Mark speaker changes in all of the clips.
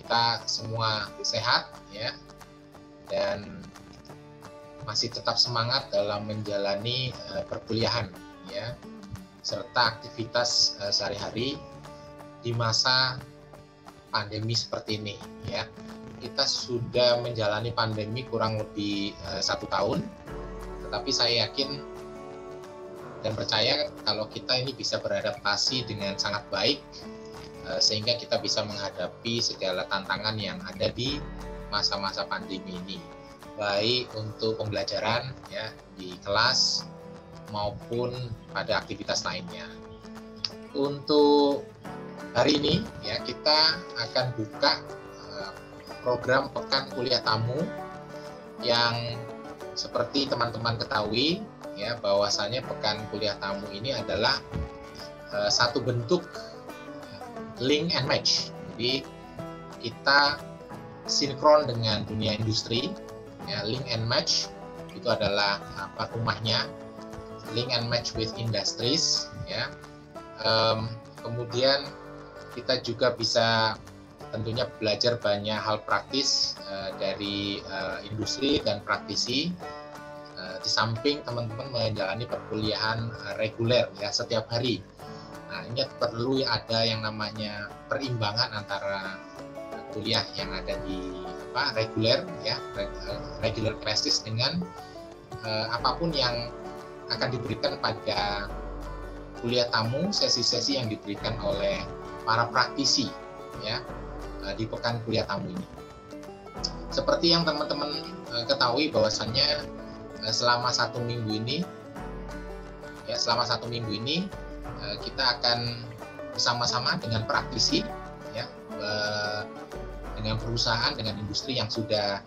Speaker 1: kita semua sehat ya, dan masih tetap semangat dalam menjalani perkuliahan ya, serta aktivitas sehari-hari di masa pandemi seperti ini ya. Kita sudah menjalani pandemi kurang lebih 1 tahun, tetapi saya yakin dan percaya kalau kita ini bisa beradaptasi dengan sangat baik, sehingga kita bisa menghadapi segala tantangan yang ada di masa-masa pandemi ini, baik untuk pembelajaran ya di kelas maupun pada aktivitas lainnya. Untuk hari ini ya, kita akan buka program Pekan Kuliah Tamu yang seperti teman-teman ketahui ya, bahwasanya Pekan Kuliah Tamu ini adalah satu bentuk link and match. Jadi kita sinkron dengan dunia industri ya. Link and match itu adalah rumahnya, link and match with industries ya. Kemudian kita juga bisa tentunya belajar banyak hal praktis dari industri dan praktisi, di samping teman-teman menjalani perkuliahan reguler ya setiap hari. Nah, ini perlu ada yang namanya perimbangan antara kuliah yang ada di reguler ya, regular classes dengan apapun yang akan diberikan pada kuliah tamu, sesi-sesi yang diberikan oleh para praktisi ya di Pekan Kuliah Tamu ini. Seperti yang teman-teman ketahui bahwasannya selama 1 minggu ini ya, kita akan bersama-sama dengan praktisi ya, dengan perusahaan, dengan industri yang sudah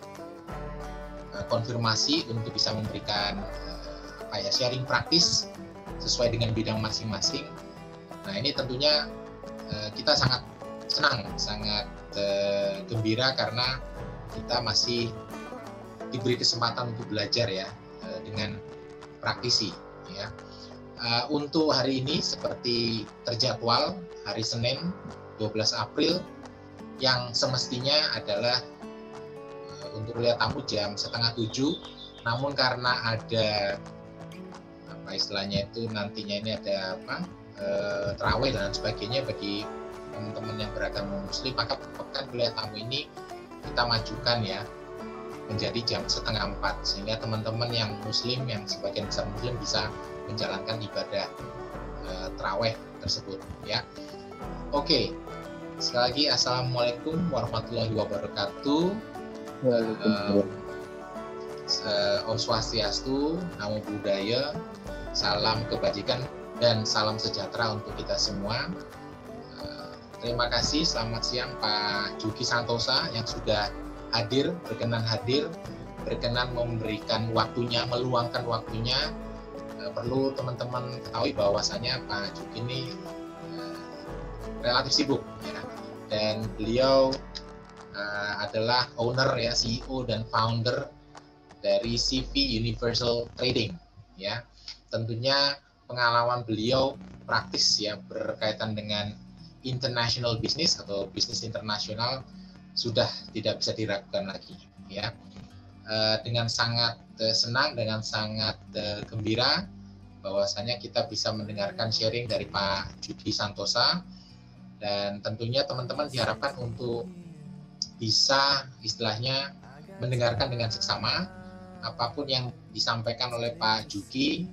Speaker 1: konfirmasi untuk bisa memberikan sharing praktis sesuai dengan bidang masing-masing. Nah, ini tentunya kita sangat senang, sangat gembira karena kita masih diberi kesempatan untuk belajar ya dengan praktisi ya. Untuk hari ini seperti terjadwal hari Senin 12 April yang semestinya adalah untuk kuliah tamu jam 6:30, namun karena ada istilahnya itu nantinya ini ada tarawih dan sebagainya bagi teman-teman yang beragama muslim, maka Pekan Kuliah Tamu ini kita majukan ya menjadi jam 3:30 sehingga teman-teman yang muslim, yang sebagian besar muslim, bisa menjalankan ibadah tarawih tersebut ya. Oke, sekali lagi assalamualaikum warahmatullahi wabarakatuh. Om Swastiastu, Namo Buddhaya, salam kebajikan dan salam sejahtera untuk kita semua. Terima kasih, selamat siang Pak Juki Santosa yang sudah berkenan memberikan waktunya, meluangkan waktunya. Perlu teman-teman ketahui bahwasanya Pak Juki ini relatif sibuk ya, dan beliau adalah owner ya, CEO dan founder dari CV Universal Trading ya. Tentunya pengalaman beliau praktis ya berkaitan dengan international business atau bisnis internasional sudah tidak bisa diragukan lagi ya. Dengan sangat senang, dengan sangat gembira bahwasanya kita bisa mendengarkan sharing dari Pak Juki Santosa, dan tentunya teman-teman diharapkan untuk bisa istilahnya mendengarkan dengan seksama apapun yang disampaikan oleh Pak Juki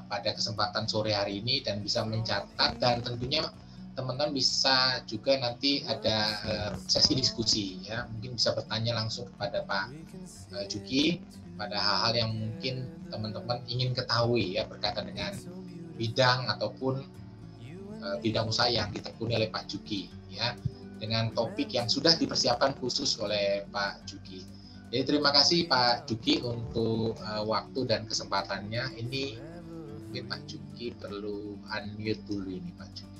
Speaker 1: pada kesempatan sore hari ini, dan bisa mencatat, dan tentunya teman-teman bisa juga nanti ada sesi diskusi ya, mungkin bisa bertanya langsung kepada Pak Juki pada hal-hal yang mungkin teman-teman ingin ketahui ya berkaitan dengan bidang ataupun bidang usaha yang ditekuni oleh Pak Juki ya, dengan topik yang sudah dipersiapkan khusus oleh Pak Juki. Jadi terima kasih Pak Juki untuk waktu dan kesempatannya. Ini mungkin Pak Juki perlu unmute dulu ini Pak Juki.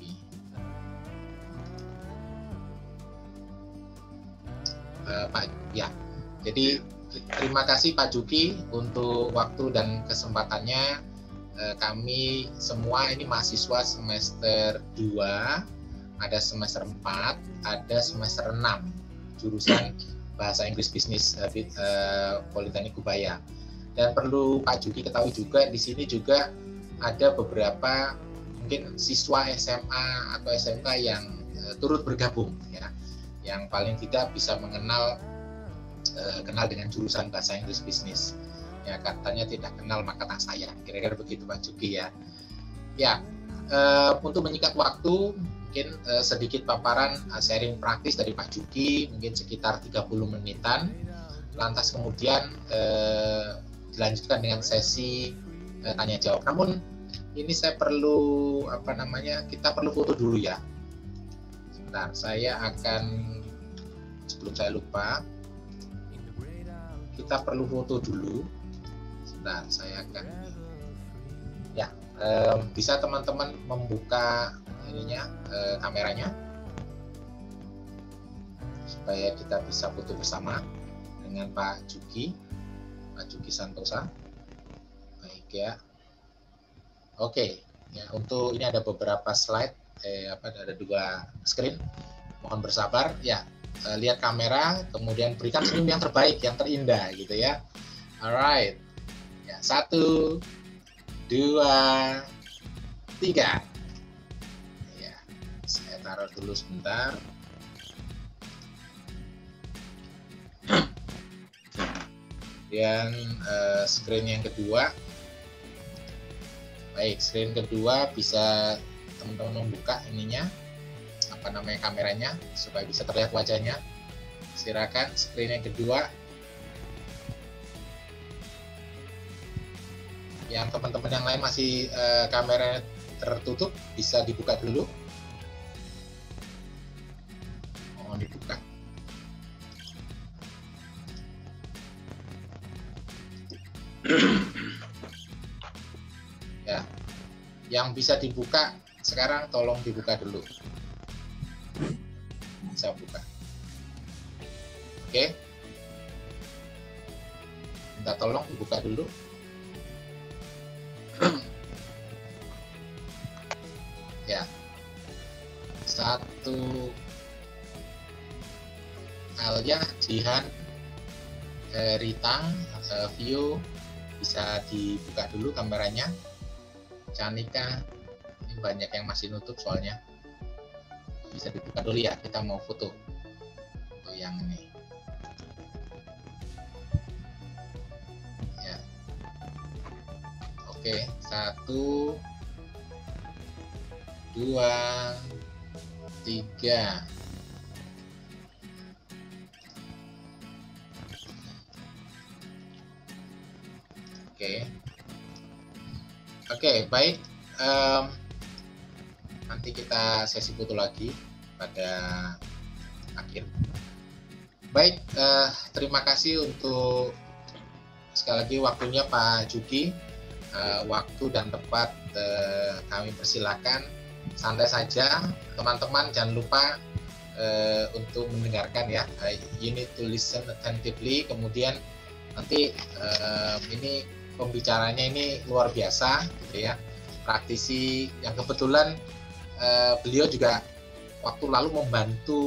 Speaker 1: Pak ya, jadi terima kasih Pak Juki untuk waktu dan kesempatannya. Kami semua ini mahasiswa semester 2, ada semester 4, ada semester 6 jurusan Bahasa Inggris Bisnis Politeknik Ubaya. Dan perlu Pak Juki ketahui juga, di sini juga ada beberapa mungkin siswa SMA atau SMK yang turut bergabung ya, yang paling tidak bisa kenal dengan jurusan Bahasa Inggris Bisnis. Ya, katanya tidak kenal maka tak sayang, kira-kira begitu Pak Juki ya. Ya, untuk menyingkat waktu, mungkin sedikit paparan sharing praktis dari Pak Juki, mungkin sekitar 30 menitan. Lantas kemudian dilanjutkan dengan sesi tanya jawab. Namun ini saya perlu kita perlu foto dulu ya. Sebentar, saya akan, sebelum saya lupa, kita perlu foto dulu. Sebentar, saya akan ya, bisa teman-teman membuka kameranya supaya kita bisa foto bersama dengan Pak Juki Santosa. Baik ya. Oke, ya, untuk ini ada beberapa slide, ada 2 screen. Mohon bersabar ya. Lihat kamera, kemudian berikan senyum yang terbaik, yang terindah gitu ya. Alright. Ya, 1, 2, 3. Ya, saya taruh dulu sebentar. Dan screen yang kedua. Baik, screen kedua bisa teman-teman membuka kameranya supaya bisa terlihat wajahnya. Silakan screen yang kedua. Yang teman-teman yang lain masih kameranya tertutup, bisa dibuka dulu. Mohon dibuka. Ya, yang bisa dibuka sekarang tolong dibuka dulu. Bisa buka. Oke. Minta tolong dibuka dulu. Ya. 1 Alia, Jihan, Ritang, Vio, bisa dibuka dulu kameranya. Canika, ini banyak yang masih nutup soalnya. Bisa dibuka dulu ya, kita mau foto. Untuk yang ini. Ya. Oke, 1, 2, 3. Oke, baik. Nanti kita sesi foto lagi pada akhir. Baik, terima kasih untuk sekali lagi waktunya Pak Juki. Waktu dan tempat kami persilakan. Santai saja, teman-teman. Jangan lupa untuk mendengarkan ya. You need to listen attentively. Kemudian nanti ini pembicaranya ini luar biasa gitu ya, praktisi yang kebetulan beliau juga waktu lalu membantu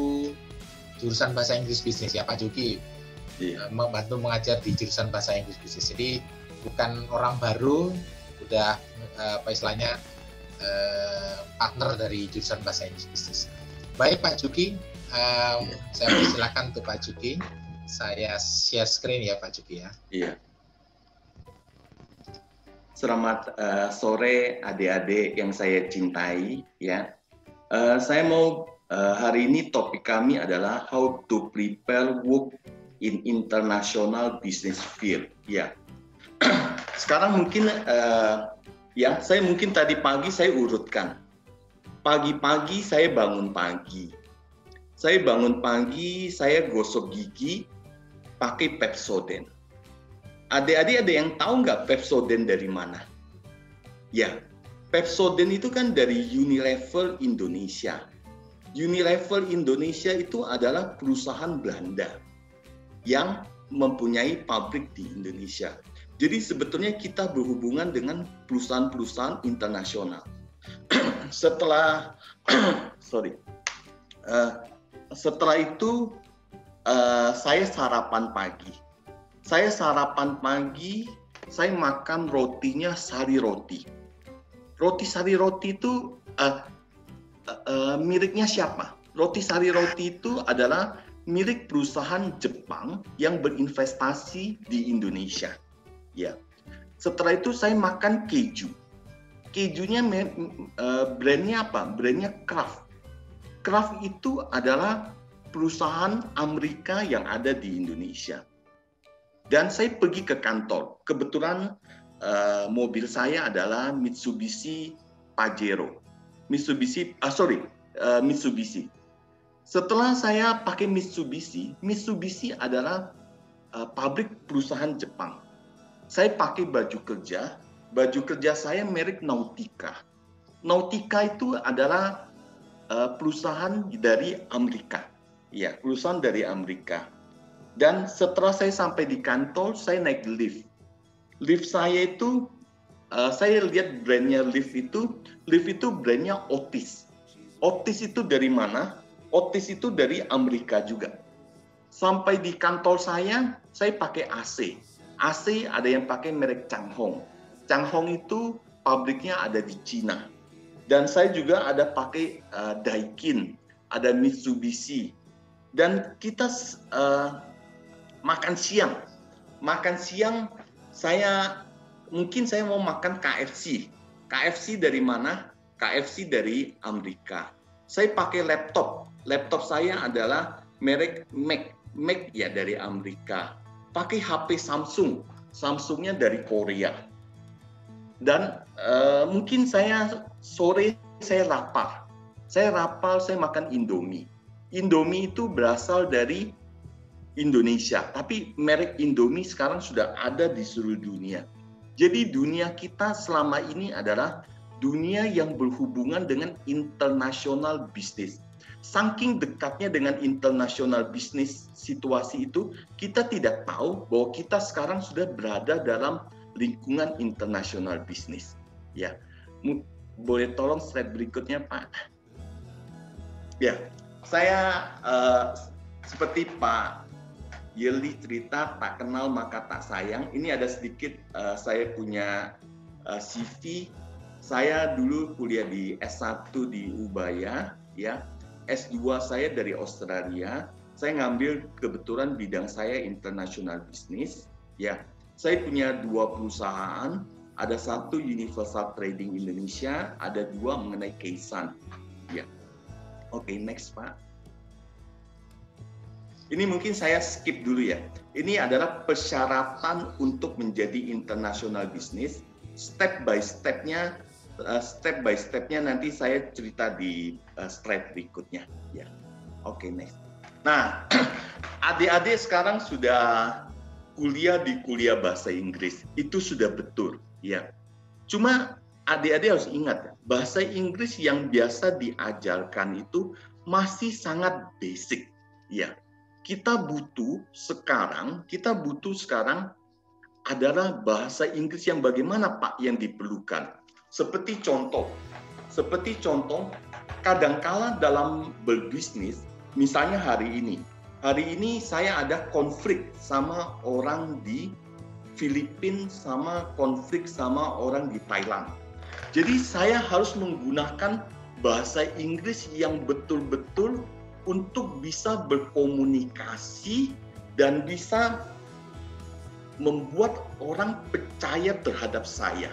Speaker 1: jurusan Bahasa Inggris Bisnis ya Pak Juki. Iya. Membantu mengajar di jurusan Bahasa Inggris Bisnis, jadi bukan orang baru, udah partner dari jurusan Bahasa Inggris Bisnis. Baik Pak Juki, saya persilakan untuk Pak Juki. Saya share screen ya Pak Juki ya.
Speaker 2: Iya. Selamat sore adik-adik yang saya cintai ya. Saya mau hari ini topik kami adalah how to prepare work in international business field ya. Sekarang mungkin ya, saya mungkin tadi pagi saya urutkan. Pagi-pagi saya bangun pagi. Saya bangun pagi, saya gosok gigi pakai Pepsodent. Adik-adik ada yang tahu nggak Pepsodent dari mana? Ya, Pepsodent itu kan dari Unilever Indonesia. Unilever Indonesia itu adalah perusahaan Belanda yang mempunyai pabrik di Indonesia. Jadi sebetulnya kita berhubungan dengan perusahaan-perusahaan internasional. Setelah itu saya sarapan pagi. Saya makan rotinya sari roti. Roti sari roti itu miliknya siapa? Roti sari roti itu adalah milik perusahaan Jepang yang berinvestasi di Indonesia. Ya. Setelah itu saya makan keju. Kejunya brandnya apa? Brandnya Kraft. Kraft itu adalah perusahaan Amerika yang ada di Indonesia. Dan saya pergi ke kantor. Kebetulan mobil saya adalah Mitsubishi Pajero. Mitsubishi. Setelah saya pakai Mitsubishi adalah pabrik perusahaan Jepang. Saya pakai baju kerja saya merek Nautica. Nautica itu adalah perusahaan dari Amerika. Ya, perusahaan dari Amerika. Dan setelah saya sampai di kantor, saya naik lift. Lift saya itu, saya lihat brandnya lift itu brandnya Otis. Otis itu dari mana? Otis itu dari Amerika juga. Sampai di kantor saya pakai AC. AC ada yang pakai merek Changhong. Changhong itu pabriknya ada di Cina. Dan saya juga ada pakai Daikin, ada Mitsubishi. Dan kita makan siang mungkin saya mau makan KFC. KFC dari mana? KFC dari Amerika. Saya pakai laptop saya adalah merek Mac ya dari Amerika. Pakai HP Samsungnya dari Korea. Dan mungkin sore saya lapar, saya makan Indomie. Indomie itu berasal dari Indonesia, tapi merek Indomie sekarang sudah ada di seluruh dunia. Jadi dunia kita selama ini adalah dunia yang berhubungan dengan international business. Saking dekatnya dengan international business situasi itu, kita tidak tahu bahwa kita sekarang sudah berada dalam lingkungan international business. Ya, boleh tolong slide berikutnya, Pak? Ya, saya seperti Pak Yeli cerita, tak kenal maka tak sayang. Ini ada sedikit saya punya CV. Saya dulu kuliah di S1 di Ubaya, ya. S2 saya dari Australia. Saya ngambil kebetulan bidang saya international business, ya. Saya punya 2 perusahaan, ada 1 Universal Trading Indonesia, ada 2 mengenai Keisan, ya. Oke, next, Pak. Ini mungkin saya skip dulu ya. Ini adalah persyaratan untuk menjadi international business. Step by stepnya nanti saya cerita di slide berikutnya. Ya, oke, next. Nah, adik-adik sekarang sudah kuliah di kuliah bahasa Inggris. Itu sudah betul, ya. Cuma adik-adik harus ingat, bahasa Inggris yang biasa diajarkan itu masih sangat basic, ya. Kita butuh sekarang adalah bahasa Inggris yang bagaimana, Pak, yang diperlukan. Seperti contoh, kadangkala dalam berbisnis, misalnya hari ini saya ada konflik sama orang di Filipina, sama konflik sama orang di Thailand. Jadi saya harus menggunakan bahasa Inggris yang betul-betul untuk bisa berkomunikasi dan bisa membuat orang percaya terhadap saya.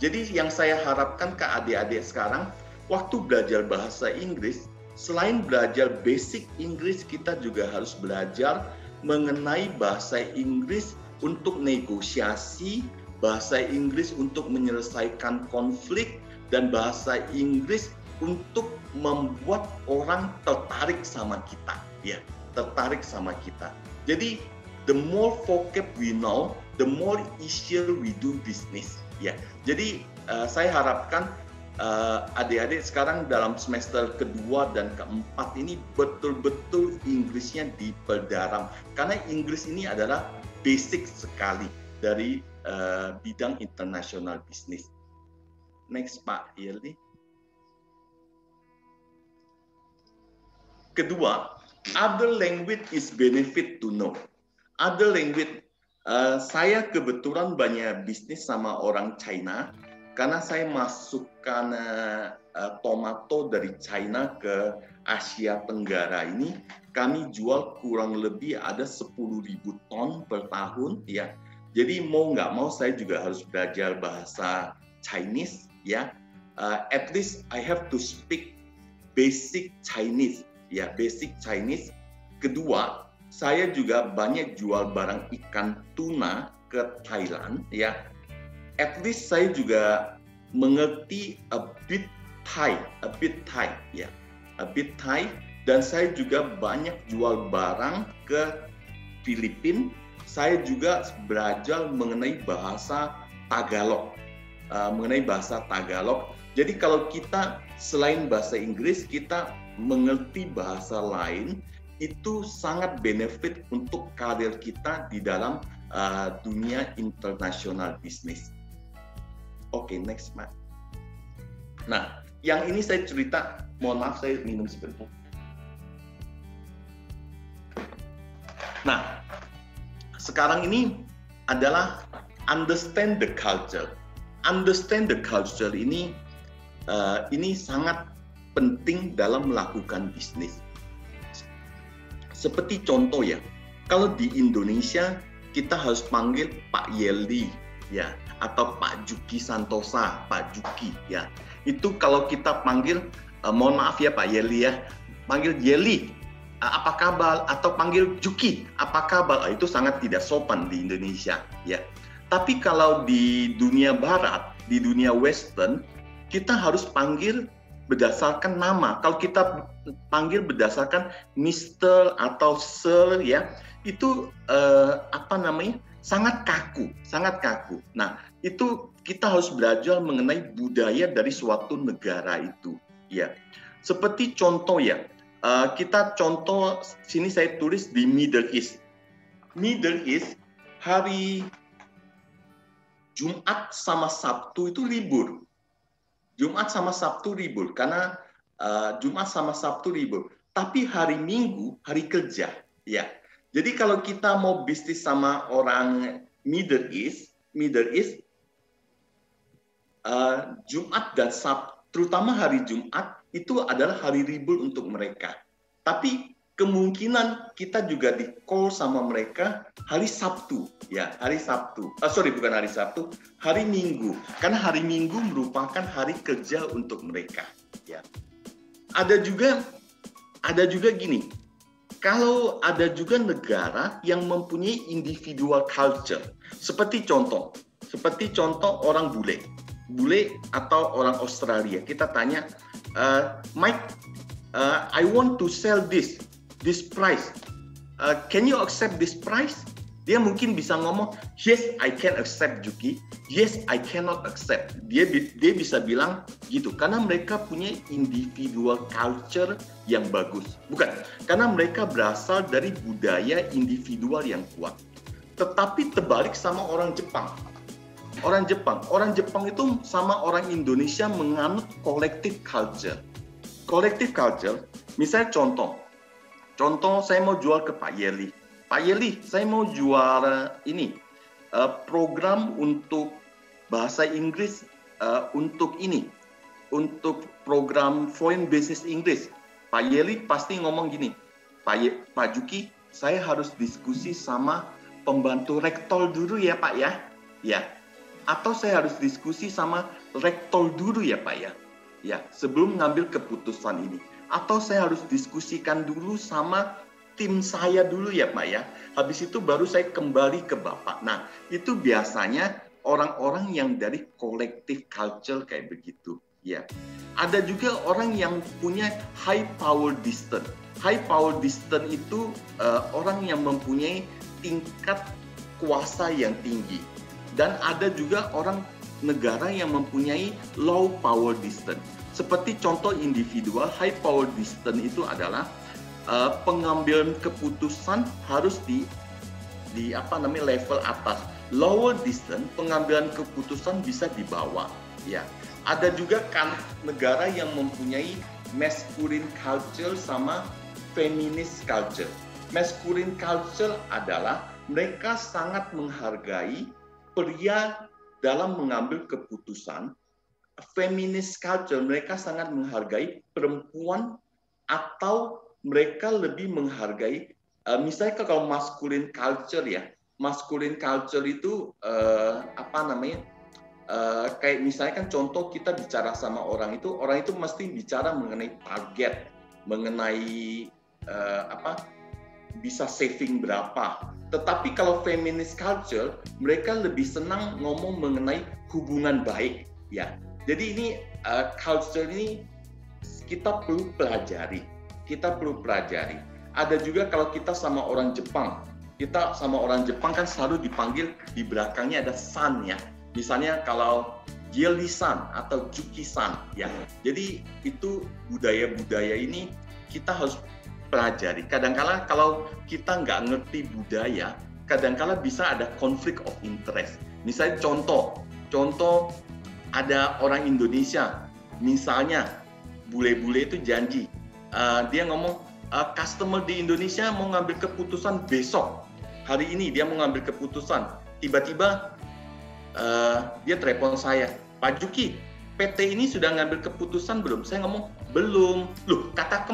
Speaker 2: Jadi yang saya harapkan ke adik-adik sekarang, waktu belajar bahasa Inggris, selain belajar basic Inggris, kita juga harus belajar mengenai bahasa Inggris untuk negosiasi, bahasa Inggris untuk menyelesaikan konflik, dan bahasa Inggris untuk membuat orang tertarik sama kita, ya, tertarik sama kita. Jadi the more vocab we know, the more easier we do business, ya. Jadi saya harapkan adik-adik sekarang dalam semester kedua dan keempat ini betul-betul Inggrisnya diperdalam, karena Inggris ini adalah basic sekali dari bidang international business. Next, Pak Yeli. Kedua, other language is benefit to know. Other language, saya kebetulan banyak bisnis sama orang China karena saya masukkan tomato dari China ke Asia Tenggara ini. Kami jual kurang lebih ada 10.000 ton per tahun, ya. Jadi mau nggak mau saya juga harus belajar bahasa Chinese, ya. At least I have to speak basic Chinese, ya, basic Chinese. Kedua, saya juga banyak jual barang ikan tuna ke Thailand, ya. At least saya juga mengerti a bit Thai, ya, a bit Thai. Dan saya juga banyak jual barang ke Filipina. Saya juga belajar mengenai bahasa Tagalog, Jadi kalau kita selain bahasa Inggris, kita mengerti bahasa lain, itu sangat benefit untuk karir kita di dalam dunia internasional bisnis. Oke, next, Mak. Nah, yang ini saya cerita, mohon maaf saya minum sebentar. Nah, sekarang ini adalah understand the culture. Understand the culture ini sangat penting dalam melakukan bisnis. Seperti contoh ya, kalau di Indonesia kita harus panggil Pak Yeli, ya, atau Pak Juki Santosa, Pak Juki, ya. Itu kalau kita panggil, mohon maaf ya Pak Yeli ya, panggil Yeli, apa kabar, atau panggil Juki, apa kabar, itu sangat tidak sopan di Indonesia, ya. Tapi kalau di dunia barat, di dunia western, kita harus panggil berdasarkan nama. Kalau kita panggil berdasarkan Mr. atau Sir, ya, itu sangat kaku, sangat kaku. Nah, itu kita harus belajar mengenai budaya dari suatu negara itu, ya. Seperti contoh ya, kita contoh sini saya tulis di Middle East. Middle East hari Jumat sama Sabtu itu libur. Jumat sama Sabtu libur karena Jumat sama Sabtu libur. Tapi hari Minggu hari kerja, ya. Jadi kalau kita mau bisnis sama orang Middle East, Jumat dan Sabtu, terutama hari Jumat itu adalah hari libur untuk mereka. Tapi kemungkinan kita juga di call sama mereka hari Sabtu, ya, hari Sabtu. Bukan hari Sabtu, hari Minggu. Karena hari Minggu merupakan hari kerja untuk mereka, ya. Ada juga gini. Kalau ada juga negara yang mempunyai individual culture, seperti contoh orang bule atau orang Australia, kita tanya, Mike, I want to sell this price. Can you accept this price? Dia mungkin bisa ngomong, yes, I can accept, Juki. Yes, I cannot accept. Dia bisa bilang gitu, karena mereka punya individual culture yang bagus. Bukan, karena mereka berasal dari budaya individual yang kuat. Tetapi terbalik sama orang Jepang. Orang Jepang itu sama orang Indonesia menganut collective culture. Collective culture, misalnya contoh saya mau jual ke Pak Yeli. Pak Yeli, saya mau jual program untuk bahasa Inggris, untuk program Foreign Business English. Pak Yeli pasti ngomong gini, Pak Juki, saya harus diskusi sama pembantu rektor dulu ya Pak ya. Ya. Atau saya harus diskusi sama rektor dulu ya Pak ya. Ya, sebelum ngambil keputusan ini. Atau saya harus diskusikan dulu sama tim saya dulu ya Pak ya. Habis itu baru saya kembali ke Bapak. Nah, itu biasanya orang-orang yang dari collective culture kayak begitu. Ya. Ada juga orang yang punya high power distance. High power distance itu orang yang mempunyai tingkat kuasa yang tinggi. Dan ada juga orang negara yang mempunyai low power distance. Seperti contoh individual, high power distance itu adalah pengambilan keputusan harus di level atas. Lower distance, pengambilan keputusan bisa di bawah. Ya. Ada juga kan negara yang mempunyai masculine culture sama feminist culture. Masculine culture adalah mereka sangat menghargai pria dalam mengambil keputusan. Feminist culture, mereka sangat menghargai perempuan atau mereka lebih menghargai, misalnya kalau masculine culture ya, masculine culture itu kayak misalnya kan contoh kita bicara sama orang itu mesti bicara mengenai target, mengenai bisa saving berapa. Tetapi kalau feminist culture, mereka lebih senang ngomong mengenai hubungan baik, ya. Jadi ini culture ini kita perlu pelajari. Ada juga kalau kita sama orang Jepang. Kita sama orang Jepang kan selalu dipanggil di belakangnya ada san ya. Misalnya kalau Jeli-san atau Juki-san ya. Jadi itu budaya-budaya ini kita harus pelajari. Kadang-kala kalau kita nggak ngerti budaya, kadang-kala bisa ada konflik of interest. Misalnya contoh ada orang Indonesia, misalnya bule-bule itu janji, dia ngomong customer di Indonesia mau ngambil keputusan besok, hari ini dia mau ngambil keputusan, tiba-tiba dia telepon saya, Pak Juki, PT ini sudah ngambil keputusan belum? Saya ngomong belum. Loh, katanya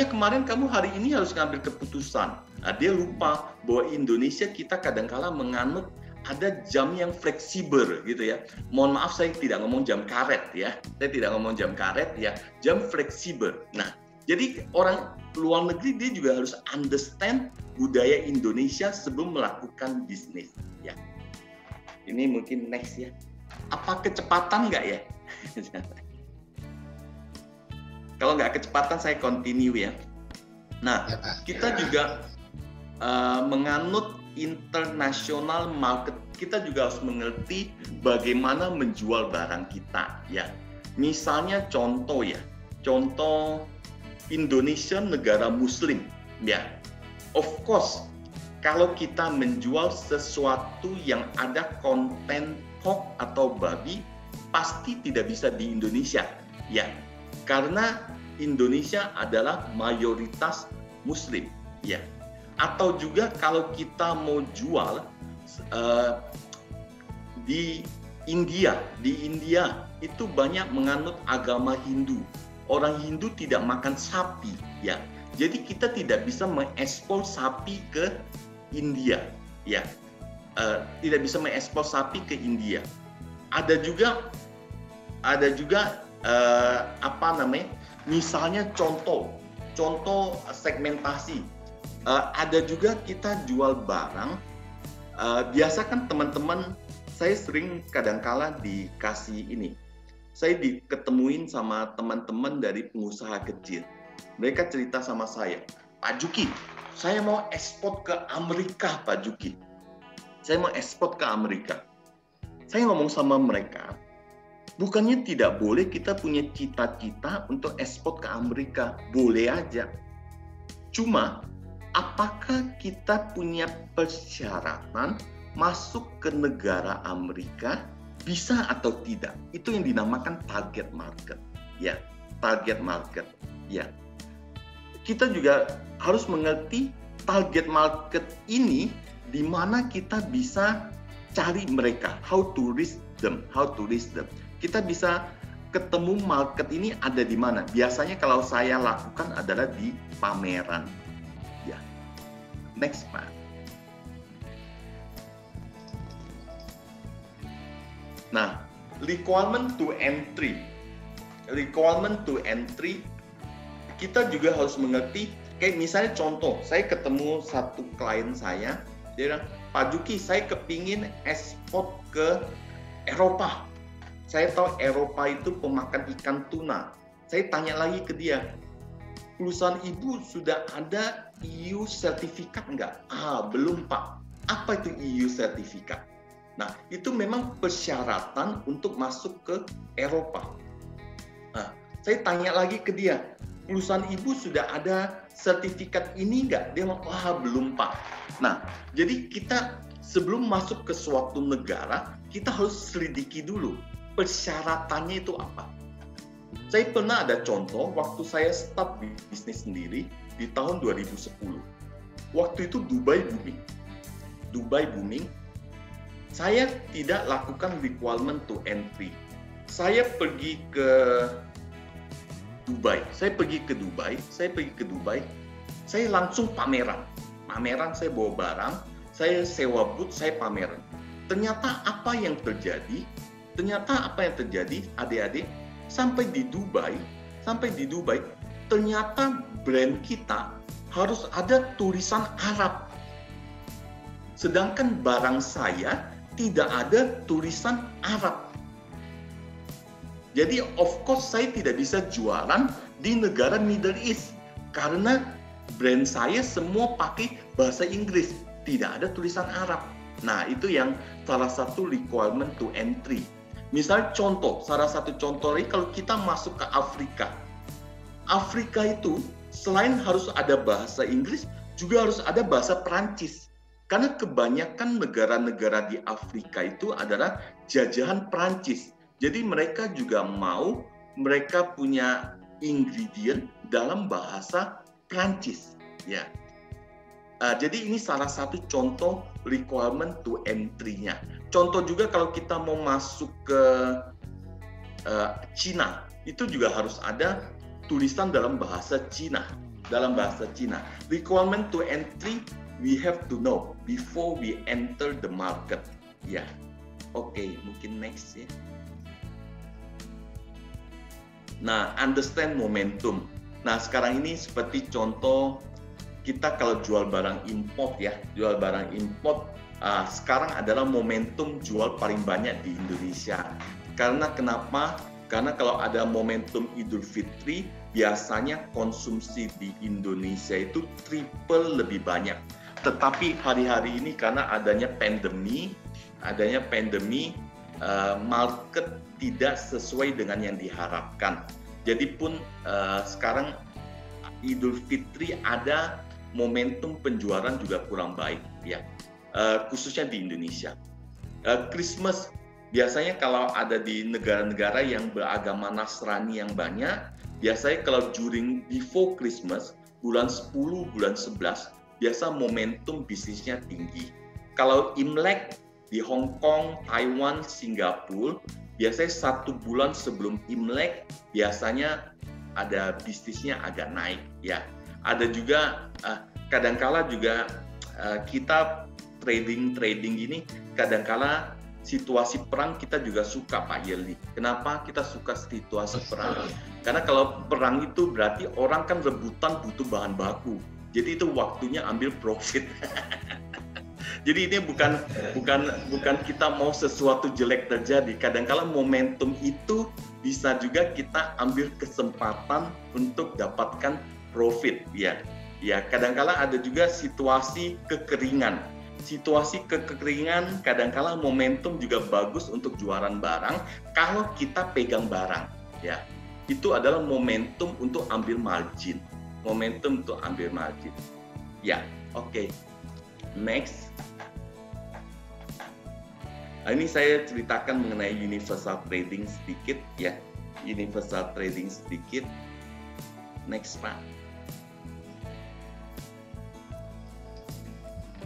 Speaker 2: kemarin kamu hari ini harus ngambil keputusan. Nah, dia lupa bahwa Indonesia kita kadang-kala menganut ada jam yang fleksibel gitu ya. Mohon maaf saya tidak ngomong jam karet ya. Jam fleksibel. Nah, jadi orang luar negeri dia juga harus understand budaya Indonesia sebelum melakukan bisnis ya. Ini mungkin next ya. Apa kecepatan nggak ya? Kalau nggak kecepatan saya continue ya. Nah, kita juga menganut international market. Kita juga harus mengerti bagaimana menjual barang kita ya. Misalnya contoh Indonesia negara Muslim ya. Of course, kalau kita menjual sesuatu yang ada konten pork atau babi, pasti tidak bisa di Indonesia ya. Karena Indonesia adalah mayoritas Muslim ya. Atau juga kalau kita mau jual di India itu banyak menganut agama Hindu. Orang Hindu tidak makan sapi ya. Jadi kita tidak bisa mengekspor sapi ke India ya. Tidak bisa mengekspor sapi ke India. Ada juga misalnya contoh segmentasi. Ada juga kita jual barang. Biasa kan teman-teman, saya sering kadangkala dikasih ini. Saya diketemuin sama teman-teman dari pengusaha kecil. Mereka cerita sama saya, Pak Juki, saya mau ekspor ke Amerika, Pak Juki. Saya mau ekspor ke Amerika. Saya ngomong sama mereka, bukannya tidak boleh kita punya cita-cita untuk ekspor ke Amerika. Boleh aja. Cuma, apakah kita punya persyaratan masuk ke negara Amerika bisa atau tidak? Itu yang dinamakan target market. Ya, target market. Ya. Kita juga harus mengerti target market ini di mana kita bisa cari mereka, how to reach them. Kita bisa ketemu market ini ada di mana. Biasanya kalau saya lakukan adalah di pameran. Ya. Next, Pak. Nah, requirement to entry. Kita juga harus mengerti, kayak misalnya contoh, saya ketemu satu klien saya, dia bilang, Pak Juki, saya kepingin ekspor ke Eropa. Saya tahu Eropa itu pemakan ikan tuna. Saya tanya lagi ke dia, perusahaan ibu sudah ada EU sertifikat enggak? Belum, Pak. Apa itu EU sertifikat? Nah, itu memang persyaratan untuk masuk ke Eropa. Nah, saya tanya lagi ke dia, perusahaan ibu sudah ada sertifikat ini enggak? Dia bilang, belum, Pak. Nah, jadi kita sebelum masuk ke suatu negara, kita harus selidiki dulu persyaratannya itu apa. Saya pernah ada contoh waktu saya start bisnis sendiri di tahun 2010. Waktu itu Dubai booming. Saya tidak lakukan requirement to entry. Saya pergi ke Dubai. Saya langsung pameran. Saya bawa barang, saya sewa booth, saya pameran. Ternyata apa yang terjadi, adik-adik, sampai di Dubai, ternyata brand kita harus ada tulisan Arab. Sedangkan barang saya tidak ada tulisan Arab. Jadi of course saya tidak bisa jualan di negara Middle East karena brand saya semua pakai bahasa Inggris, tidak ada tulisan Arab. Nah, itu yang salah satu requirement to entry. Misal salah satu contoh lagi kalau kita masuk ke Afrika. Afrika itu selain harus ada bahasa Inggris, juga harus ada bahasa Perancis. Karena kebanyakan negara-negara di Afrika itu adalah jajahan Perancis. Jadi mereka juga mereka punya ingredient dalam bahasa Perancis. Ya. Jadi ini salah satu contoh requirement to entry-nya. Contoh juga kalau kita mau masuk ke Cina, itu juga harus ada tulisan dalam bahasa Cina. Requirement to entry we have to know before we enter the market. Ya. Oke, mungkin next ya. Nah, understand momentum. Nah, sekarang ini seperti contoh kita kalau jual barang import ya, sekarang adalah momentum jual paling banyak di Indonesia. Karena kenapa? Karena kalau ada momentum Idul Fitri, biasanya konsumsi di Indonesia itu triple lebih banyak. Tetapi hari-hari ini karena adanya pandemi, market tidak sesuai dengan yang diharapkan. Jadi pun sekarang Idul Fitri ada momentum penjualan juga kurang baik ya, khususnya di Indonesia. Christmas biasanya kalau ada di negara-negara yang beragama Nasrani yang banyak, biasanya kalau before Christmas, bulan 10, bulan 11, biasa momentum bisnisnya tinggi. Kalau Imlek di Hong Kong, Taiwan, Singapura, biasanya 1 bulan sebelum Imlek biasanya ada bisnisnya agak naik ya. Ada juga kadangkala juga kita trading ini kadangkala situasi perang kita juga suka Pak Yeli. Kenapa kita suka situasi perang? Karena kalau perang itu berarti orang kan rebutan butuh bahan baku. Jadi itu waktunya ambil profit. Jadi ini bukan kita mau sesuatu jelek terjadi. Kadang-kala momentum itu bisa juga kita ambil kesempatan untuk dapatkan profit ya. Ya, kadang-kala ada juga situasi kekeringan. Kadang-kala momentum juga bagus untuk jualan barang kalau kita pegang barang ya. Itu adalah momentum untuk ambil margin. Ya, oke. Next. Ini saya ceritakan mengenai universal trading sedikit ya. Next Pak.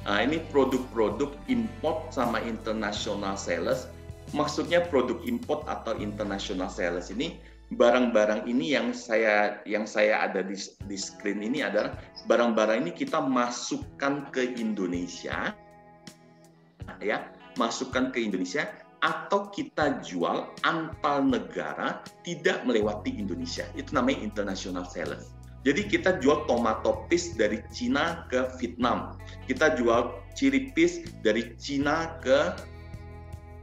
Speaker 2: Ini produk-produk import sama international sales. Maksudnya produk import atau international sales ini barang-barang ini yang saya ada di screen ini adalah barang-barang ini kita masukkan ke Indonesia ya, atau kita jual antar negara tidak melewati Indonesia. Itu namanya international sales. Jadi kita jual tomato paste dari Cina ke Vietnam. Kita jual chili paste dari Cina ke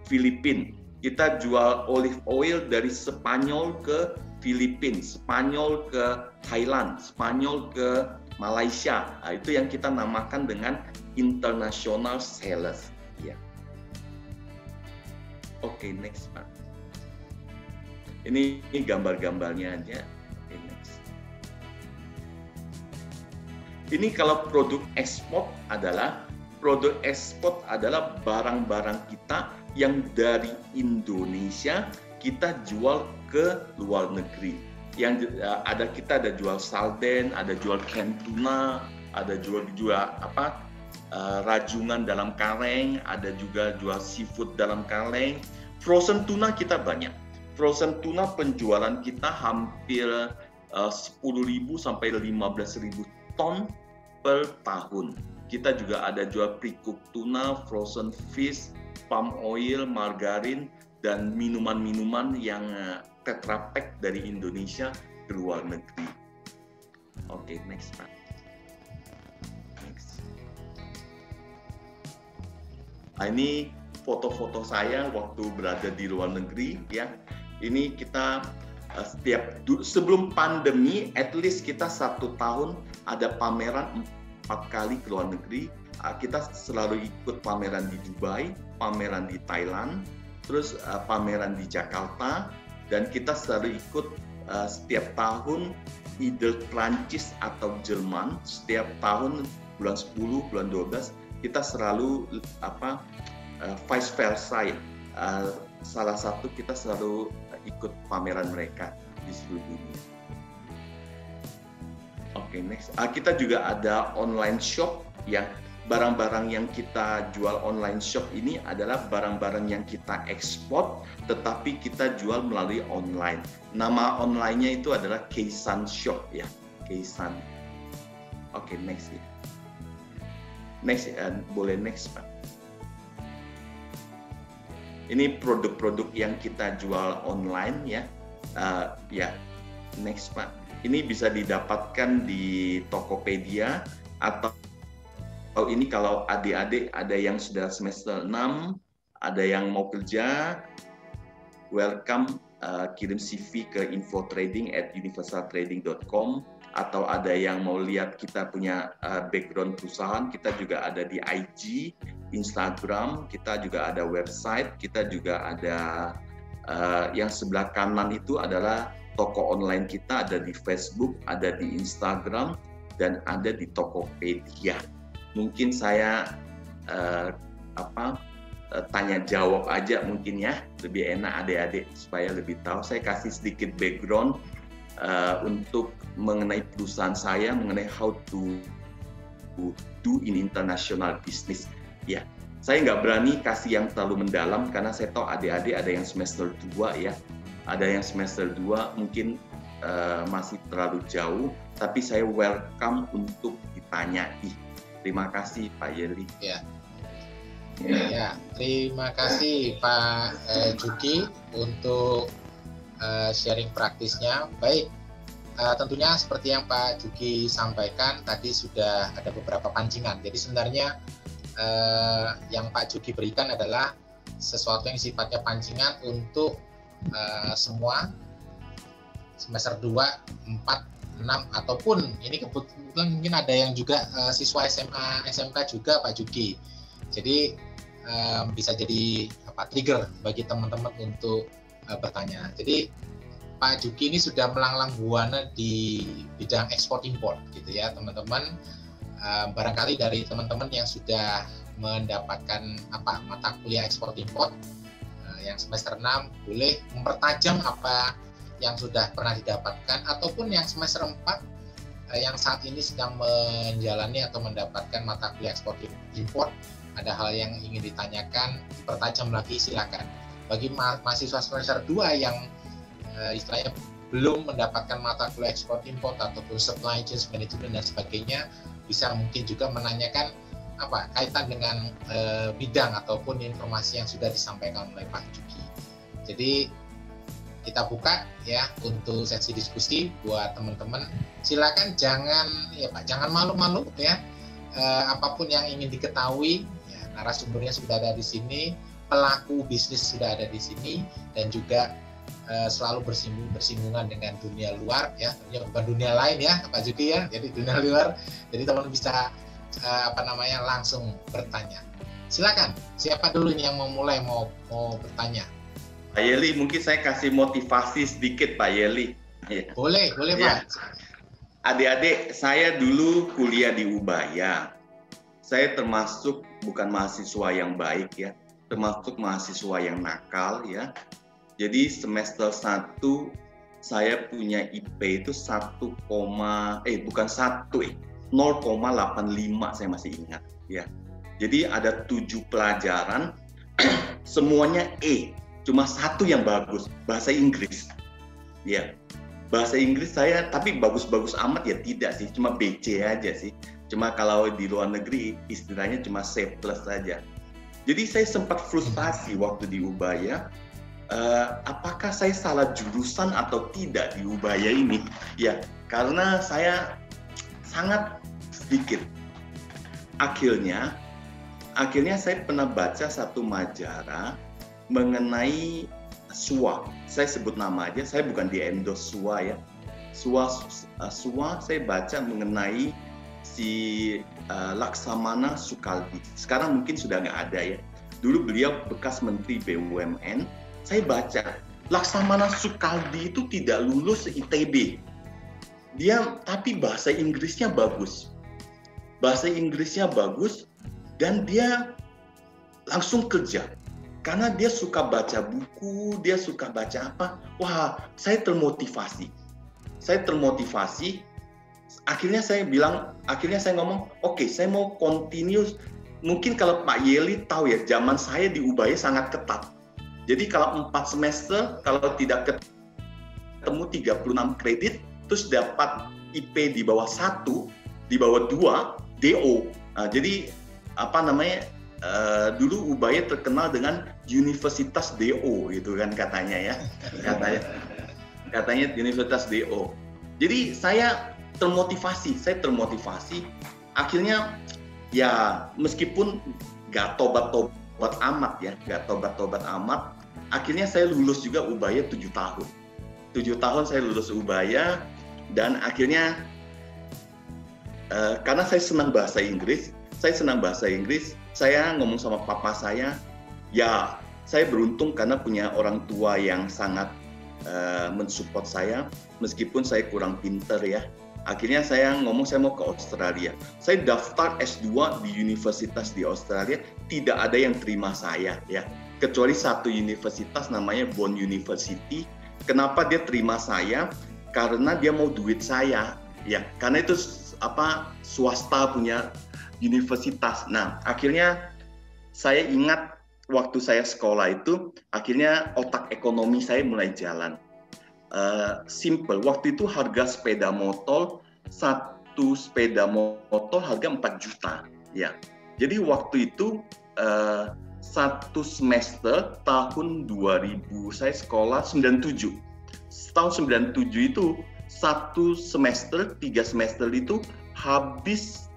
Speaker 2: Filipina. Kita jual olive oil dari Spanyol ke Filipina, Spanyol ke Thailand, Spanyol ke Malaysia. Nah, itu yang kita namakan dengan international sales. Ya. Oke, next Pak. Ini gambar-gambarnya aja. Oke, next. Ini kalau produk ekspor adalah barang-barang kita yang dari Indonesia kita jual ke luar negeri. kita ada jual sarden, ada jual can tuna, ada jual rajungan dalam kaleng, ada juga jual seafood dalam kaleng. Frozen tuna kita banyak. Frozen tuna penjualan kita hampir 10.000 sampai 15.000 ton per tahun. Kita juga ada jual pre-cooked tuna, frozen fish, palm oil, margarin, dan minuman-minuman yang Tetra Pak dari Indonesia ke luar negeri. Oke, next Pak. Next. Nah, ini foto-foto saya waktu berada di luar negeri ya. Ini kita sebelum pandemi, at least kita 1 tahun ada pameran 4 kali ke luar negeri. Kita selalu ikut pameran di Dubai, pameran di Thailand, terus pameran di Jakarta, dan kita selalu ikut setiap tahun either Prancis atau Jerman. Setiap tahun bulan 10, bulan 12 kita selalu vice versa ya. Salah satu kita selalu ikut pameran mereka di seluruh dunia. Oke, next. Kita juga ada online shop yang barang-barang yang kita jual online shop ini adalah barang-barang yang kita ekspor, tetapi kita jual melalui online. Nama online-nya itu adalah Keisan Shop ya, Keisan. Oke, next ya. Next, boleh next Pak. Ini produk-produk yang kita jual online ya. Ya, next Pak. Ini bisa didapatkan di Tokopedia atau ini kalau adik-adik ada yang sudah semester 6, ada yang mau kerja, welcome kirim CV ke infotrading@universaltrading.com, atau ada yang mau lihat kita punya background perusahaan, kita juga ada di IG, Instagram, kita juga ada website, kita juga ada yang sebelah kanan itu adalah toko online kita, ada di Facebook, ada di Instagram, dan ada di Tokopedia. Mungkin saya tanya jawab aja mungkin ya, lebih enak adik-adik supaya lebih tahu. Saya kasih sedikit background untuk mengenai perusahaan saya, mengenai how to do in international business. Ya, saya nggak berani kasih yang terlalu mendalam karena saya tahu adik-adik ada yang semester 2 ya, ada yang semester 2 mungkin masih terlalu jauh, tapi saya welcome untuk ditanyai. Terima kasih Pak Yeli.
Speaker 1: Ya. Ya, terima kasih Pak Juki untuk sharing praktisnya. Baik, tentunya seperti yang Pak Juki sampaikan tadi sudah ada beberapa pancingan. Jadi sebenarnya yang Pak Juki berikan adalah sesuatu yang sifatnya pancingan untuk semua semester 2, 4, 6 ataupun ini kebetulan mungkin ada yang juga siswa SMA, SMK juga Pak Juki. Jadi bisa jadi trigger bagi teman-teman untuk bertanya. Jadi Pak Juki ini sudah melanglang buana di bidang ekspor impor gitu ya teman-teman. Barangkali dari teman-teman yang sudah mendapatkan mata kuliah ekspor impor yang semester 6 boleh mempertajam apa yang sudah pernah didapatkan, ataupun yang semester 4 yang saat ini sedang menjalani atau mendapatkan mata kuliah ekspor impor, ada hal yang ingin ditanyakan, dipertajam lagi, silakan. Bagi mahasiswa semester 2 yang istilahnya belum mendapatkan mata kuliah ekspor impor ataupun supply chain management dan sebagainya, bisa mungkin juga menanyakan kaitan dengan bidang ataupun informasi yang sudah disampaikan oleh Pak Juki. Jadi kita buka ya untuk sesi diskusi buat teman-teman. Silakan jangan malu-malu ya. Apapun yang ingin diketahui, ya, narasumbernya sudah ada di sini, pelaku bisnis sudah ada di sini, dan juga selalu bersinggungan dengan dunia luar ya, bukan dunia lain ya Pak Juki ya. Jadi dunia luar. Jadi teman-teman bisa langsung bertanya. Silakan. Siapa dulu yang mau mulai mau bertanya?
Speaker 2: Pak Yeli, mungkin saya kasih motivasi sedikit Pak Yeli.
Speaker 1: Boleh ya. Pak.
Speaker 2: Adik-adik, saya dulu kuliah di Ubaya. Saya termasuk bukan mahasiswa yang baik ya, termasuk mahasiswa yang nakal ya. Jadi semester 1 saya punya IP itu 0,85 saya masih ingat ya. Jadi ada 7 pelajaran semuanya E, cuma satu yang bagus, bahasa Inggris. Ya. Bahasa Inggris saya tapi bagus-bagus amat ya tidak sih, cuma BC aja sih. Cuma kalau di luar negeri istilahnya cuma C+ saja. Jadi saya sempat frustasi waktu di Ubaya. Apakah saya salah jurusan atau tidak di Ubaya ini? Ya, karena saya sangat sedikit. Akhirnya saya pernah baca satu majalah mengenai SUA. Saya sebut nama aja, saya bukan di endorse SUA ya. SUA saya baca mengenai si Laksamana Sukaldi. Sekarang mungkin sudah nggak ada ya. Dulu beliau bekas Menteri BUMN. Saya baca Laksamana Sukaldi itu tidak lulus ITB. Dia tapi bahasa Inggrisnya bagus. Bahasa Inggrisnya bagus dan dia langsung kerja. Karena dia suka baca buku, dia suka baca apa. Wah, saya termotivasi. Akhirnya saya ngomong, oke, saya mau continue. Mungkin kalau Pak Yeli tahu ya, zaman saya di Ubaya sangat ketat. Jadi kalau 4 semester, kalau tidak ketemu 36 kredit, terus dapat IP di bawah 1, di bawah 2, DO. Jadi apa namanya? Dulu Ubaya terkenal dengan Universitas DO gitu kan katanya ya. Katanya Universitas DO. Jadi saya termotivasi. Akhirnya ya meskipun gak tobat-tobat amat, akhirnya saya lulus juga Ubaya 7 tahun. 7 tahun saya lulus Ubaya dan akhirnya karena saya senang bahasa Inggris, saya ngomong sama papa saya, ya saya beruntung karena punya orang tua yang sangat mensupport saya, meskipun saya kurang pinter ya. Akhirnya saya ngomong saya mau ke Australia. Saya daftar S2 di universitas di Australia, tidak ada yang terima saya ya. Kecuali satu universitas namanya Bond University. Kenapa dia terima saya? Karena dia mau duit saya ya. Karena itu swasta punya universitas. Nah, akhirnya saya ingat waktu saya sekolah itu, akhirnya otak ekonomi saya mulai jalan. Simple. Waktu itu harga sepeda motor, satu sepeda motor harga 4 juta. Ya. Jadi waktu itu satu semester tahun 2000, saya sekolah 97. Tahun 97 itu satu semester, 3 semester itu habis